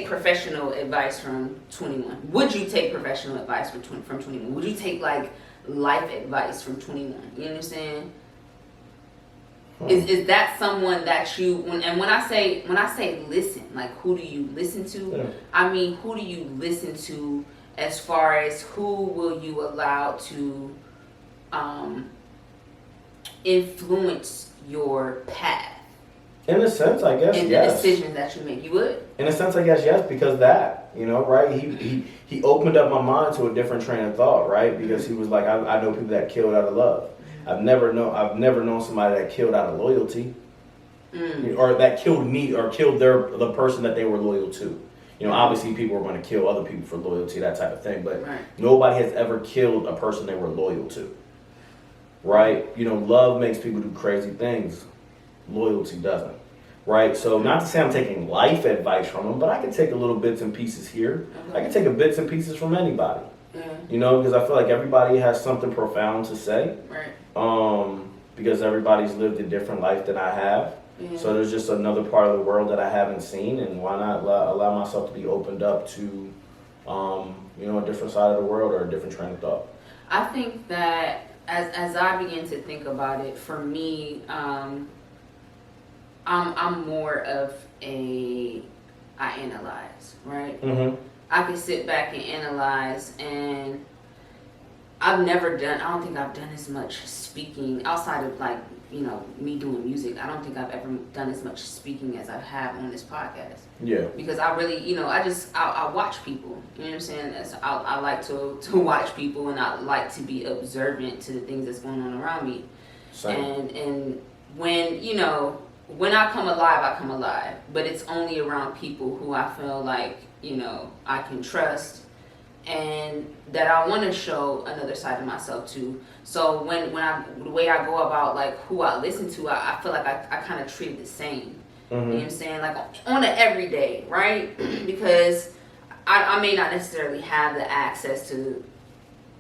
professional advice from 21? Would you take professional advice from 21? Would you take like life advice from 21? You understand? Is that someone that you when I say listen, like who do you listen to? Yeah. I mean, who do you listen to as far as who will you allow to influence your path? In a sense, I guess, and yes. the decisions that you make, you would. In a sense, I guess, yes, because that, you know, right? He opened up my mind to a different train of thought, right? Because he was like, I know people that killed out of love. I've never known somebody that killed out of loyalty, or that killed me, or killed the person that they were loyal to. You know, obviously people are going to kill other people for loyalty, that type of thing, but nobody has ever killed a person they were loyal to, right? You know, love makes people do crazy things. Loyalty doesn't, right? So not to say I'm taking life advice from them, but I can take a little bits and pieces here. I can take a bits and pieces from anybody, you know, because I feel like everybody has something profound to say, because everybody's lived a different life than I have. So there's just another part of the world that I haven't seen, and why not allow myself to be opened up to, you know, a different side of the world or a different train of thought. I think that as I begin to think about it, for me, I'm more of I analyze, right? I can sit back and analyze, and I don't think I've done as much speaking outside of like, you know, me doing music. I don't think I've ever done as much speaking as I have on this podcast. Yeah. Because I really, you know, I watch people. You know what I'm saying? I like to watch people, and I like to be observant to the things that's going on around me. Same. And when, you know, when I come alive, but it's only around people who I feel like, you know, I can trust and that I want to show another side of myself to. So the way I go about like who I listen to, I feel like I kind of treat it the same. You know what I'm saying? Like on an everyday, right? Because I may not necessarily have the access to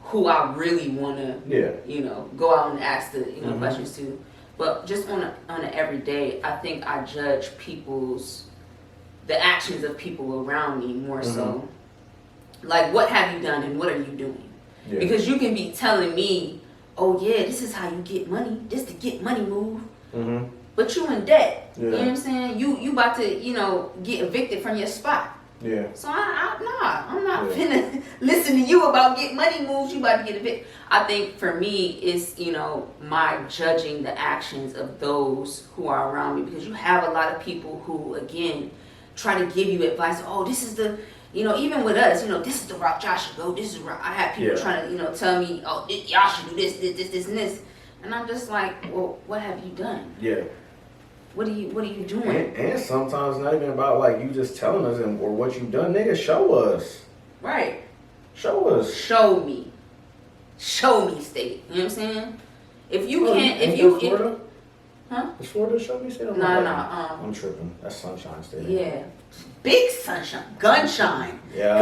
who I really want to, you know, go out and ask the, you know, questions to. But just on an everyday, I think I judge the actions of people around me more so. Like, what have you done and what are you doing? Yeah. Because you can be telling me, oh yeah, this is how you get money. This the get money move. But you in debt. Yeah. You know what I'm saying? You about to, you know, get evicted from your spot. Yeah. So I'm not finna listen to you about get money moves. You about to get evicted. I think for me, it's, you know, my judging the actions of those who are around me, because you have a lot of people who, again, try to give you advice. Oh, this is the, you know, even with us, you know, this is the route y'all should go. This is the route. I have people trying to, you know, tell me, oh, y'all should do this, and this. And I'm just like, well, what have you done? Yeah. What are you doing? And sometimes not even about like you just telling us or what you done, nigga. Show us. Right. Show us. Show me, state. You know what I'm saying? If you can't, if you, Florida? Huh? Is Florida show me state? No. I'm tripping. That's Sunshine State. Yeah. Big sunshine, gunshine. Yeah.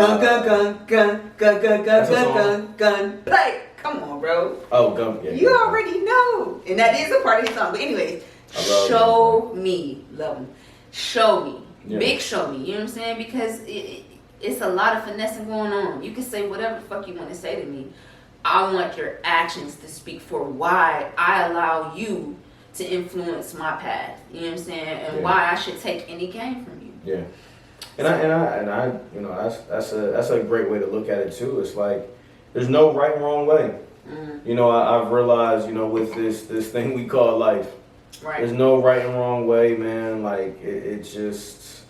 Gun. Play. Come on, bro. Oh, gun. Yeah. You already know, and that is a part of the song. But anyways, show me, love them. Show me, big show me. You know what I'm saying? Because it's a lot of finessing going on. You can say whatever the fuck you want to say to me. I want your actions to speak for why I allow you to influence my path. You know what I'm saying? And why I should take any gain from you. Yeah. And I, you know, that's a great way to look at it too. It's like there's no right and wrong way. You know, I've realized, you know, with this thing we call life, there's no right and wrong way, man. Like it's just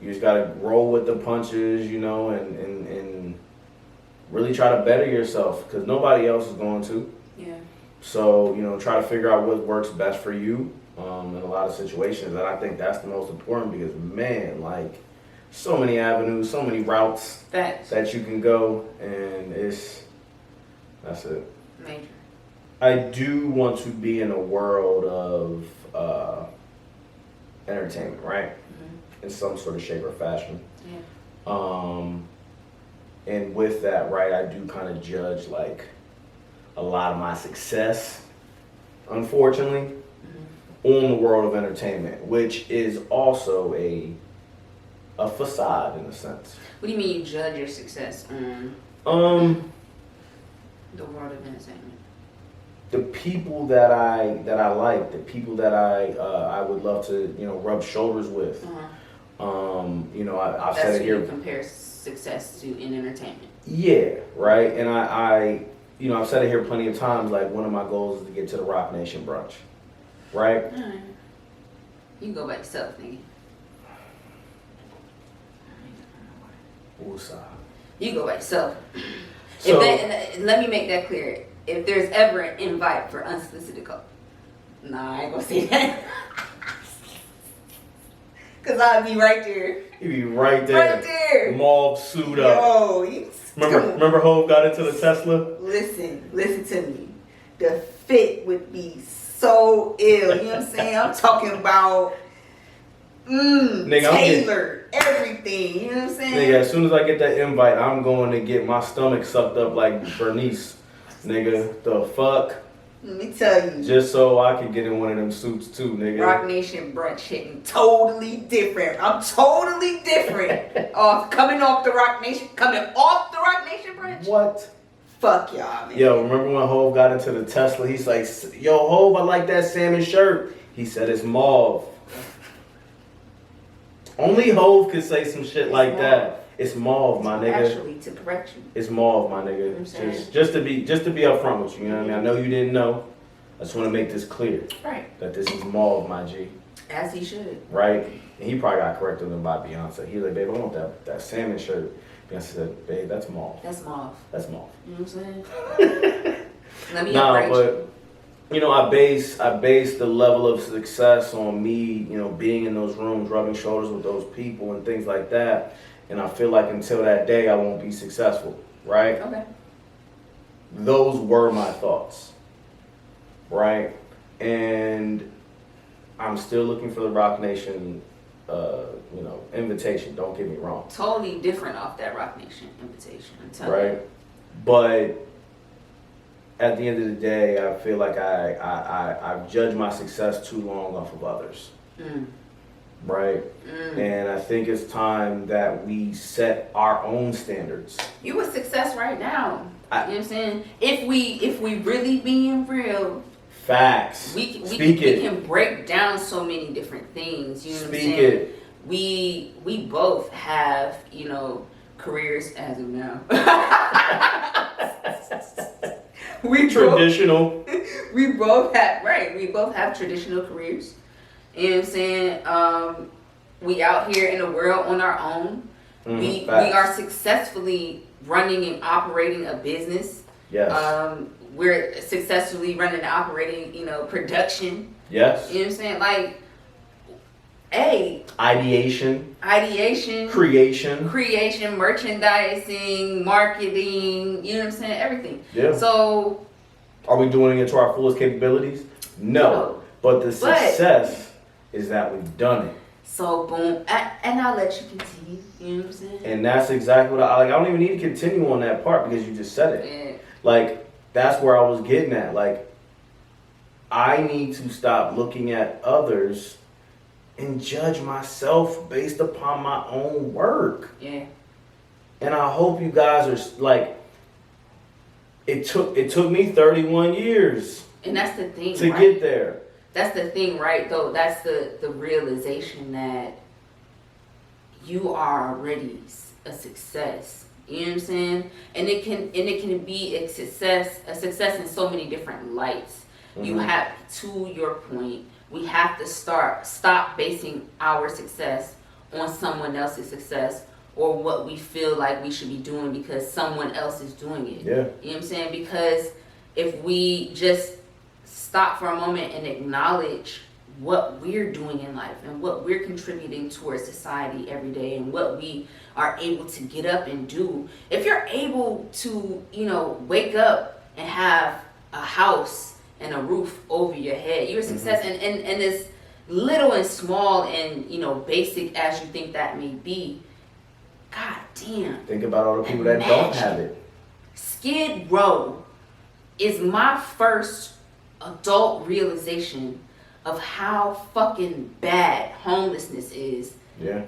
you just gotta roll with the punches, you know, and really try to better yourself because nobody else is going to. Yeah. So you know, try to figure out what works best for you in a lot of situations, and I think that's the most important because man, like. So many avenues, so many routes that you can go, and that's it. Major. I do want to be in a world of entertainment, right? In some sort of shape or fashion. Yeah. And with that, right, I do kind of judge like a lot of my success, unfortunately, on the world of entertainment, which is also a facade in a sense. What do you mean you judge your success on the world of entertainment? The people that I like, the people that I would love to, you know, rub shoulders with. You know, I've said it here. That's who you compare success to in entertainment. Yeah, right. And I you know, I've said it here plenty of times. Like, one of my goals is to get to the Rock Nation brunch, right? Alright. You can go by yourself, nigga. Woosah. You go by yourself. So, Let me make that clear. If there's ever an invite for unsolicited call, nah, I ain't gonna say that. Cause I'll be right there. you be right there. Right there. Mauve suit up. Yo, you Remember Hov got into the Tesla? Listen to me. The fit would be so ill. You know what I'm saying? I'm talking about Nigga, tailored, everything. You know what I'm saying? Nigga, as soon as I get that invite, I'm going to get my stomach sucked up like Bernice. Nigga, the fuck? Let me tell you. Just so I can get in one of them suits too, nigga. Rock Nation brunch hitting totally different. I'm totally different. Coming off the Rock Nation brunch. What? Fuck y'all, man. Yo, remember when Hov got into the Tesla? He's like, yo, Hov, I like that salmon shirt. He said it's mauve. Only Hov could say some shit like that. It's mauve, my nigga. Actually, to correct you. It's mauve, my nigga. You know what I'm saying? Just to be upfront with you, you know what I mean? I know you didn't know. I just want to make this clear. Right. That this is mauve, my G. As he should. Right? And he probably got corrected by Beyonce. He was like, babe, I want that salmon shirt. Beyonce said, babe, that's mauve. That's mauve. That's mauve. You know what I'm saying? Let me Nah, upgrade but you. you know, I base the level of success on me, you know, being in those rooms, rubbing shoulders with those people and things like that. And I feel like until that day, I won't be successful, right? Okay. Those were my thoughts, right? And I'm still looking for the Rock Nation, you know, invitation. Don't get me wrong. Totally different off that Rock Nation invitation. I'm telling Right? you. But at the end of the day, I feel like I've judged my success too long off of others. Right? And I think it's time that we set our own standards. You a success right now. You know what I'm saying? If we really being real, facts. we Speak it. can break down so many different things. You know what I'm Speak saying? it. We both have, you know, careers as of now. Traditional. We both have traditional careers. You know what I'm saying? We out here in the world on our own. We are successfely running and operating a business. Yes. We're successfully running and operating, you know, production. Yes. You know what I'm saying? Like, hey. Ideation. Creation, merchandising, marketing, you know what I'm saying? Everything. Yeah. So. Are we doing it to our fullest capabilities? No. But the success is that we've done it. So boom, and I'll let you continue. You know what I'm saying? And that's exactly what I don't even need to continue on that part because you just said it. Yeah. Like, that's where I was getting at. Like, I need to stop looking at others and judge myself based upon my own work. Yeah. And I hope you guys are like, it took me 31 years. And that's the thing, to right? get there. That's the thing, right? Though that's the realization that you are already a success. You know what I'm saying? And it can be a success in so many different lights. Mm-hmm. You have, to your point, we have to stop basing our success on someone else's success or what we feel like we should be doing because someone else is doing it. Yeah. You know what I'm saying? Because if we just stop for a moment and acknowledge what we're doing in life and what we're contributing towards society every day and what we are able to get up and do. If you're able to, you know, wake up and have a house and a roof over your head. You're a success, and as little and small and basic as you think that may be. God damn. Think about all the people that don't have it. Skid Row is my first adult realization of how fucking bad homelessness is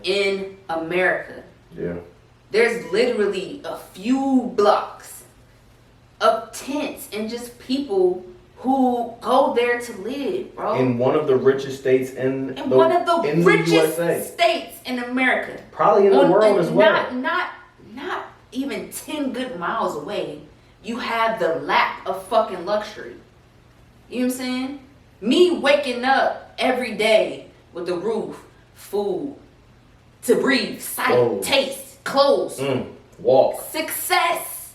in America. Yeah. There's literally a few blocks of tents and just people who go there to live, bro. In one of the richest states in the USA. States in America. Probably in the world as well. Not even 10 good miles away, you have the lap of fucking luxury. You know what I'm saying? Me waking up every day with a roof, food, to breathe, sight, taste, clothes. Walk. Success.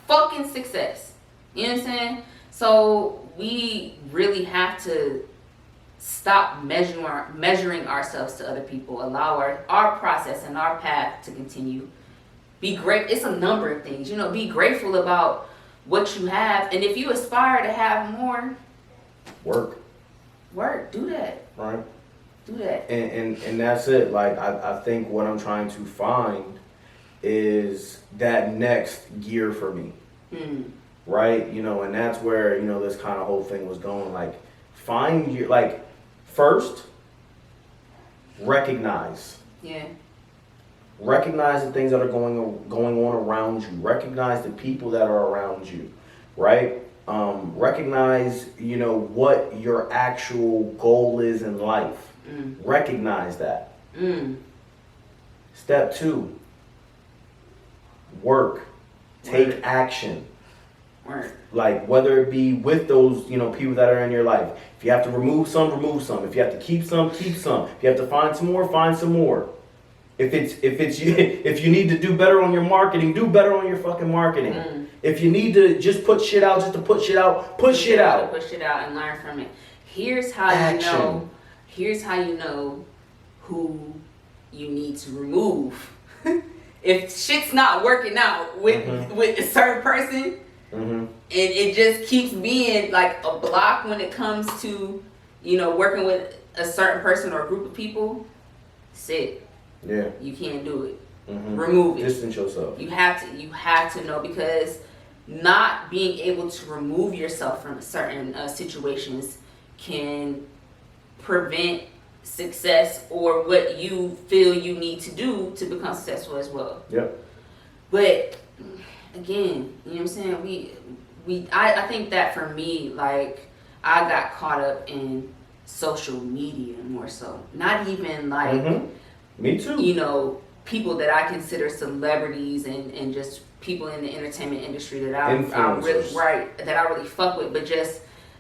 Fucking success. You know what I'm saying? So we really have to stop measuring ourselves to other people. Allow our process and our path to continue. Be great. It's a number of things. Be grateful about what you have. And if you aspire to have more, work. Do that. Right. Do that. And that's it. Like I think what I'm trying to find is that next gear for me. Right? And that's where, this kind of whole thing was going. Like, find your, like, first, recognize. Yeah. Recognize the things that are going on around you. Recognize the people that are around you. Right? Recognize, what your actual goal is in life. Recognize that. Step 2, work. Take action. Like, whether it be with those, people that are in your life. If you have to remove some, remove some. If you have to keep some, keep some. If you have to find some more, find some more. If you need to do better on your marketing, do better on your fucking marketing. If you need to just put shit out, just to put shit out, put shit out. Put shit out and learn from it. Here's how you know who you need to remove. If shit's not working out with a certain person, and it just keeps being like a block when it comes to, working with a certain person or a group of people, sit. Yeah. You can't do it. Remove it. Distance yourself. You have to know, because not being able to remove yourself from certain situations can prevent success or what you feel you need to do to become successful as well. Yep. But again, you know what I'm saying? I think that for me, like, I got caught up in social media more so. Not even like me too. People that I consider celebrities and just people in the entertainment industry that I really fuck with, but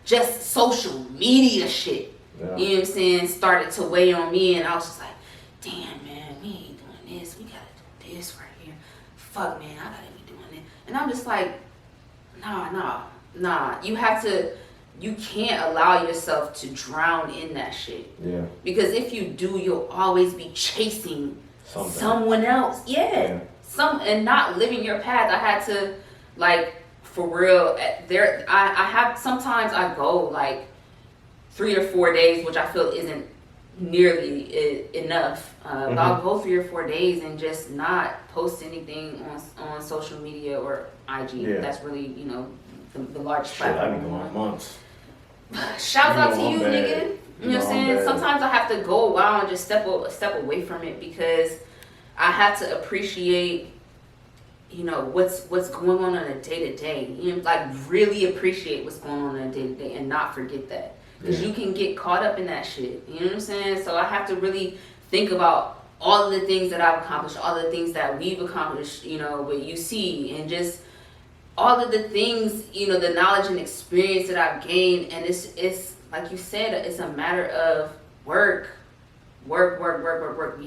just social media shit. Yeah. You know what I'm saying? Started to weigh on me, and I was just like, damn, man, we ain't doing this. We gotta do this right here. Fuck, man, I gotta be doing it. And I'm just like, nah. You can't allow yourself to drown in that shit. Yeah. Because if you do, you'll always be chasing someone else. Yeah. And not living your path. I had to, like, for real, I have, sometimes I go like 3 or 4 days, which I feel isn't nearly enough. But I'll go 3 or 4 days and just not post anything on social media or IG. Yeah. That's really, the largest platform. I've been going months. Shouts out to you, nigga. You know what I'm saying? Sometimes I have to go a while and just step away from it, because I have to appreciate, what's going on a day-to-day. Like, really appreciate what's going on a day-to-day and not forget that. Because you can get caught up in that shit. You know what I'm saying? So I have to really think about all of the things that I've accomplished, all the things that we've accomplished, with UC, and just all of the things, the knowledge and experience that I've gained. And it's like you said, it's a matter of work. You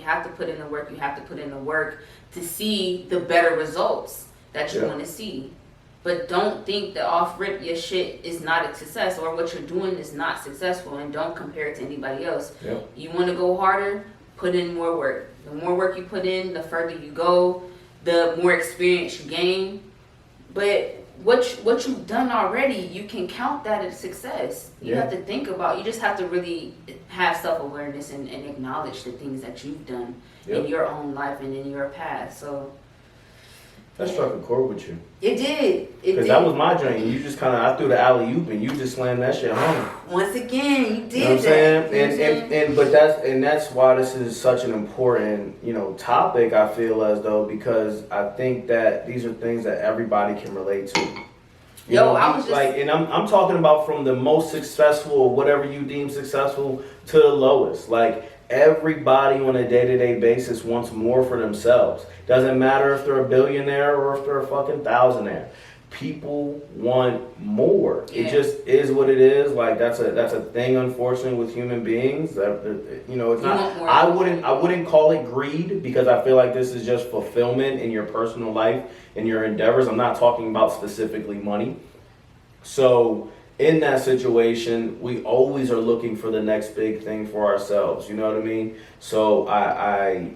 have to put in the work. You have to put in the work to see the better results that you want to see. But don't think that off rip your shit is not a success, or what you're doing is not successful, and don't compare it to anybody else. Yep. You want to go harder, put in more work. The more work you put in, the further you go, the more experience you gain. But what you've done already, you can count that as success. You Yeah. have to think about. You just have to really have self-awareness and acknowledge the things that you've done Yep. in your own life and in your past. So That struck a chord with you. it did. It Because did. that was my dream. You just kind of, I threw the alley oop and you just slammed that shit home. Once again, you did You know what I'm that. saying? You know what I'm saying? And that's why this is such an important, topic, I feel as though, because I think that these are things that everybody can relate to. I was just like, and I'm talking about from the most successful, or whatever you deem successful, to the lowest. Like, everybody on a day-to-day basis wants more for themselves. Doesn't matter if they're a billionaire or if they're a fucking thousandaire. People want more. Yeah. It just is what it is. Like, that's a thing, unfortunately, with human beings. That it's You not. want more. I wouldn't call it greed, because I feel like this is just fulfillment in your personal life and your endeavors. I'm not talking about specifically money. So in that situation, we always are looking for the next big thing for ourselves. You know what I mean? So I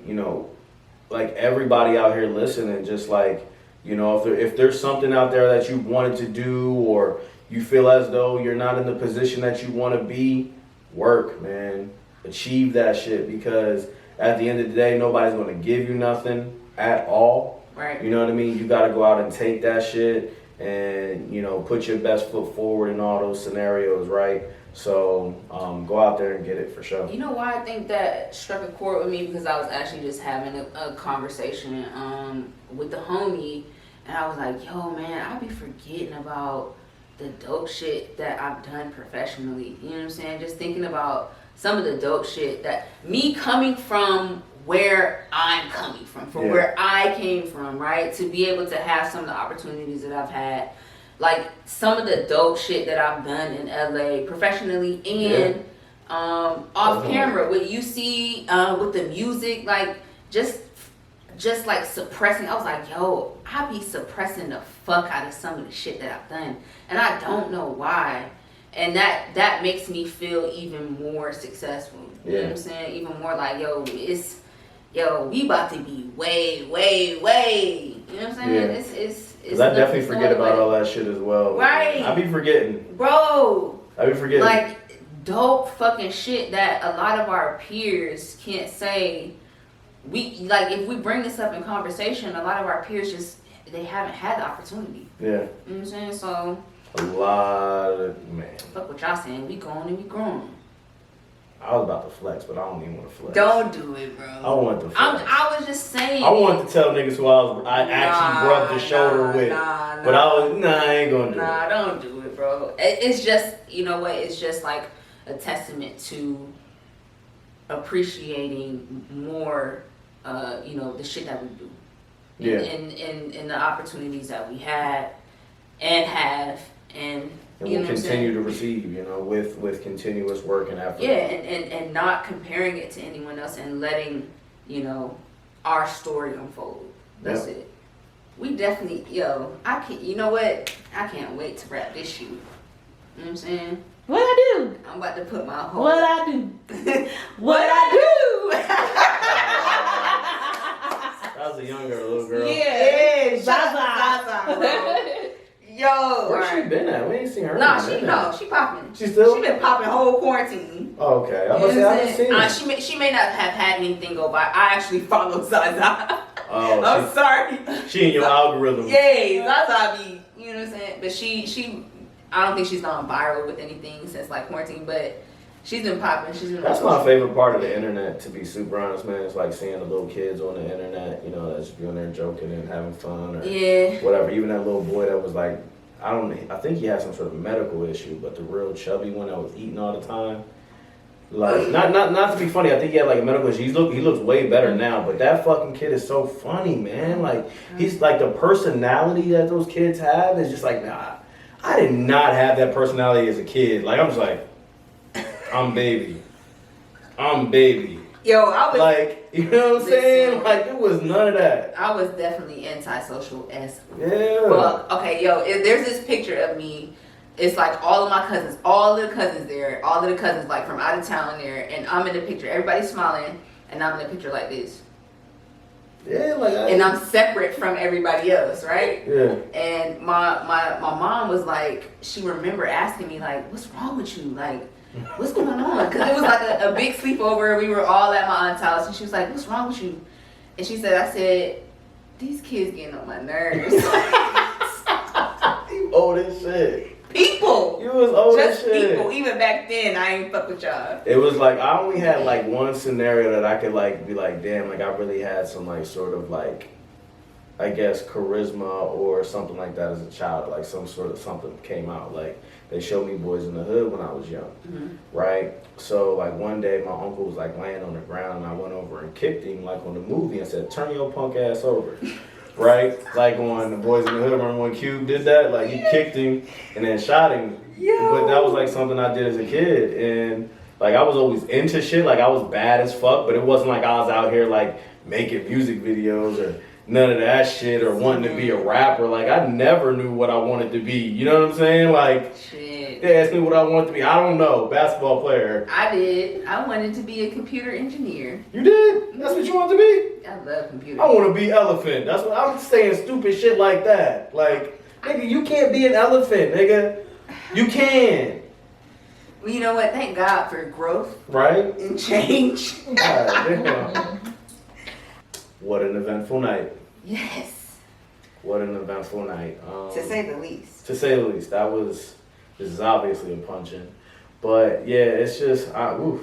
like everybody out here listening, just like, if there's something out there that you wanted to do, or you feel as though you're not in the position that you want to be, work, man. Achieve that shit, because at the end of the day, nobody's going to give you nothing at all. right. You know what I mean? You got to go out and take that shit and, put your best foot forward in all those scenarios, right? So go out there and get it for sure. You know why I think that struck a chord with me? Because I was actually just having a conversation with the homie, and I was like, yo, man, I be forgetting about the dope shit that I've done professionally. You know what I'm saying? Just thinking about some of the dope shit that me coming from where I'm coming from where I came from, right? To be able to have some of the opportunities that I've had, like some of the dope shit that I've done in LA professionally and off camera, what you see with the music, like just like suppressing. I was like, yo, I be suppressing the fuck out of some of the shit that I've done, and I don't know why. And that makes me feel even more successful. You know what I'm saying? Even more like, we about to be way, way, way. You know what I'm saying? Yeah. It's Because I definitely forget about all that shit as well. Right. I be forgetting. Bro. I be forgetting. Like, dope fucking shit that a lot of our peers can't say. If we bring this up in conversation, a lot of our peers they haven't had the opportunity. Yeah. You know what I'm saying? So A lot of, man. fuck what y'all saying. We going and we growing. I was about to flex, but I don't even want to flex. Don't do it, bro. I want to flex. I was just saying. I wanted to tell niggas who I actually rubbed the shoulder with. But I ain't gonna do it. Nah, don't do it, bro. It's just, you know what? It's just like a testament to appreciating more, the shit that we do. Yeah. And the opportunities that we had and have, and you we'll know what I'm continue saying? to receive, with continuous work and effort. Yeah, and not comparing it to anyone else and letting, our story unfold. That's it. We definitely, you know what? I can't wait to wrap this shit. You know what I'm saying? What I do? I'm about to put my whole. What I do? What I That was a young girl, little girl. do? Yeah, Zaza. bro. Yo, Where's she been at? We ain't seen her. Nah, in a minute. she popping. She still? She been popping whole quarantine. Oh, okay. I haven't seen her. She may not have had anything go by. I actually follow Zaza. Oh, I'm sorry. She in your algorithm. Yay, Zaza be, you know what I'm saying? But she, I don't think she's gone viral with anything since like quarantine, but she's been popping. She's been. That's my favorite part of the internet, to be super honest, man. It's like seeing the little kids on the internet, that's doing there joking and having fun or whatever. Even that little boy that was like, I think he had some sort of medical issue, but the real chubby one that was eating all the time. Like, not to be funny, I think he had like a medical issue. He looks way better now, but that fucking kid is so funny, man. Like, he's like, the personality that those kids have is just like, nah, I did not have that personality as a kid. Like, I'm just like, I'm baby. Yo, I was like, you know what I'm saying? Like, it was none of that. I was definitely antisocial as Yeah. fuck. Okay, yo, there's this picture of me. It's like all of my cousins, all of the cousins there, all of the cousins like from out of town there, and I'm in the picture. Everybody's smiling, and I'm in the picture like this. Yeah, like and I'm separate from everybody else, right? Yeah. And my mom was like, she remember asking me like, what's wrong with you? Like, what's going on? Because it was like a big sleepover. We were all at my aunt's house, and she was like, what's wrong with you? And she said, I said, these kids getting on my nerves. You old as shit. People. You was old as Just shit. people. Even back then, I ain't fuck with y'all. It was like I only had like one scenario that I could like be like, damn, like I really had some like sort of like, I guess charisma or something like that as a child. Like some sort of something came out. Like they showed me Boys in the Hood when I was young, right? So like one day my uncle was like laying on the ground and I went over and kicked him like on the movie and said, turn your punk ass over. Right? Like on the Boys in the Hood, remember when Cube did that? Like he kicked him and then shot him. But that was like something I did as a kid. And like I was always into shit. Like I was bad as fuck, but it wasn't like I was out here like making music videos or none of that shit or wanting to be a rapper. Like I never knew what I wanted to be. You know what I'm saying? Like Shit. they asked me what I wanted to be. I don't know. Basketball player. I did. I wanted to be a computer engineer. You did? That's what you wanted to be? I love computers. I want to be elephant. That's what I'm saying. Stupid shit like that. Like, nigga, you can't be an elephant, nigga. You can. Well, you know what? Thank God for growth Right? and change. God damn. What an eventful night. Yes. What an eventful night. To say the least. To say the least. This is obviously a punch-in. But yeah, it's just, oof.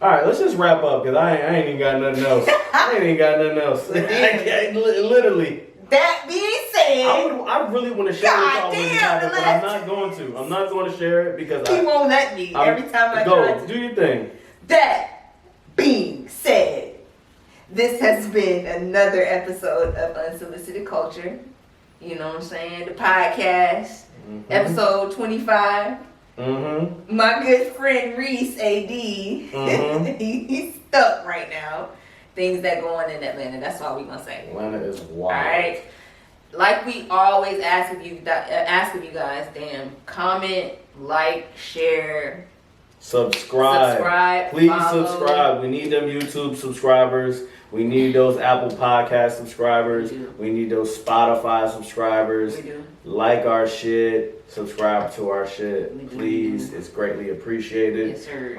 All right, let's just wrap up because I ain't even got nothing else. Literally. That being said, I really want to share it with y'all when it happens, but I'm not going to. I'm not going to share it because he won't let me every time I try to. Do your thing. That being said, this has been another episode of Unsolicited Culture. You know what I'm saying? The podcast, episode 25. My good friend Reese AD, he's stuck right now. Things that go on in Atlanta. That's all we gonna say. Atlanta is wild. All right. Like we always ask of you guys, comment, like, share, subscribe. Please follow. subscribe. We need them YouTube subscribers. We need those Apple Podcast subscribers. We need those Spotify subscribers. We do. Like our shit. Subscribe to our shit. Please. It's greatly appreciated. Yes, sir.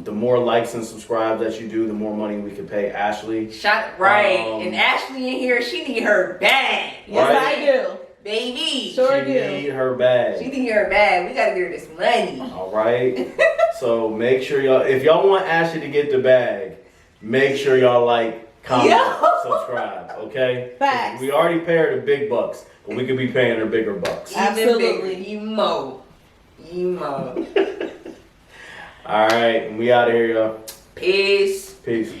The more likes and subscribes that you do, the more money we can pay Ashley. And Ashley in here, she need her bag. Yes, Right? I do. Baby. Sure She do. need her bag. She need her bag. We gotta get her this money. All right. So make sure y'all, if y'all want Ashley to get the bag, make sure y'all like, comment, subscribe. Okay. Facts. We already pay her the big bucks, but we could be paying her bigger bucks. Absolutely. Emo. All right. And we out of here, y'all. Peace. Peace.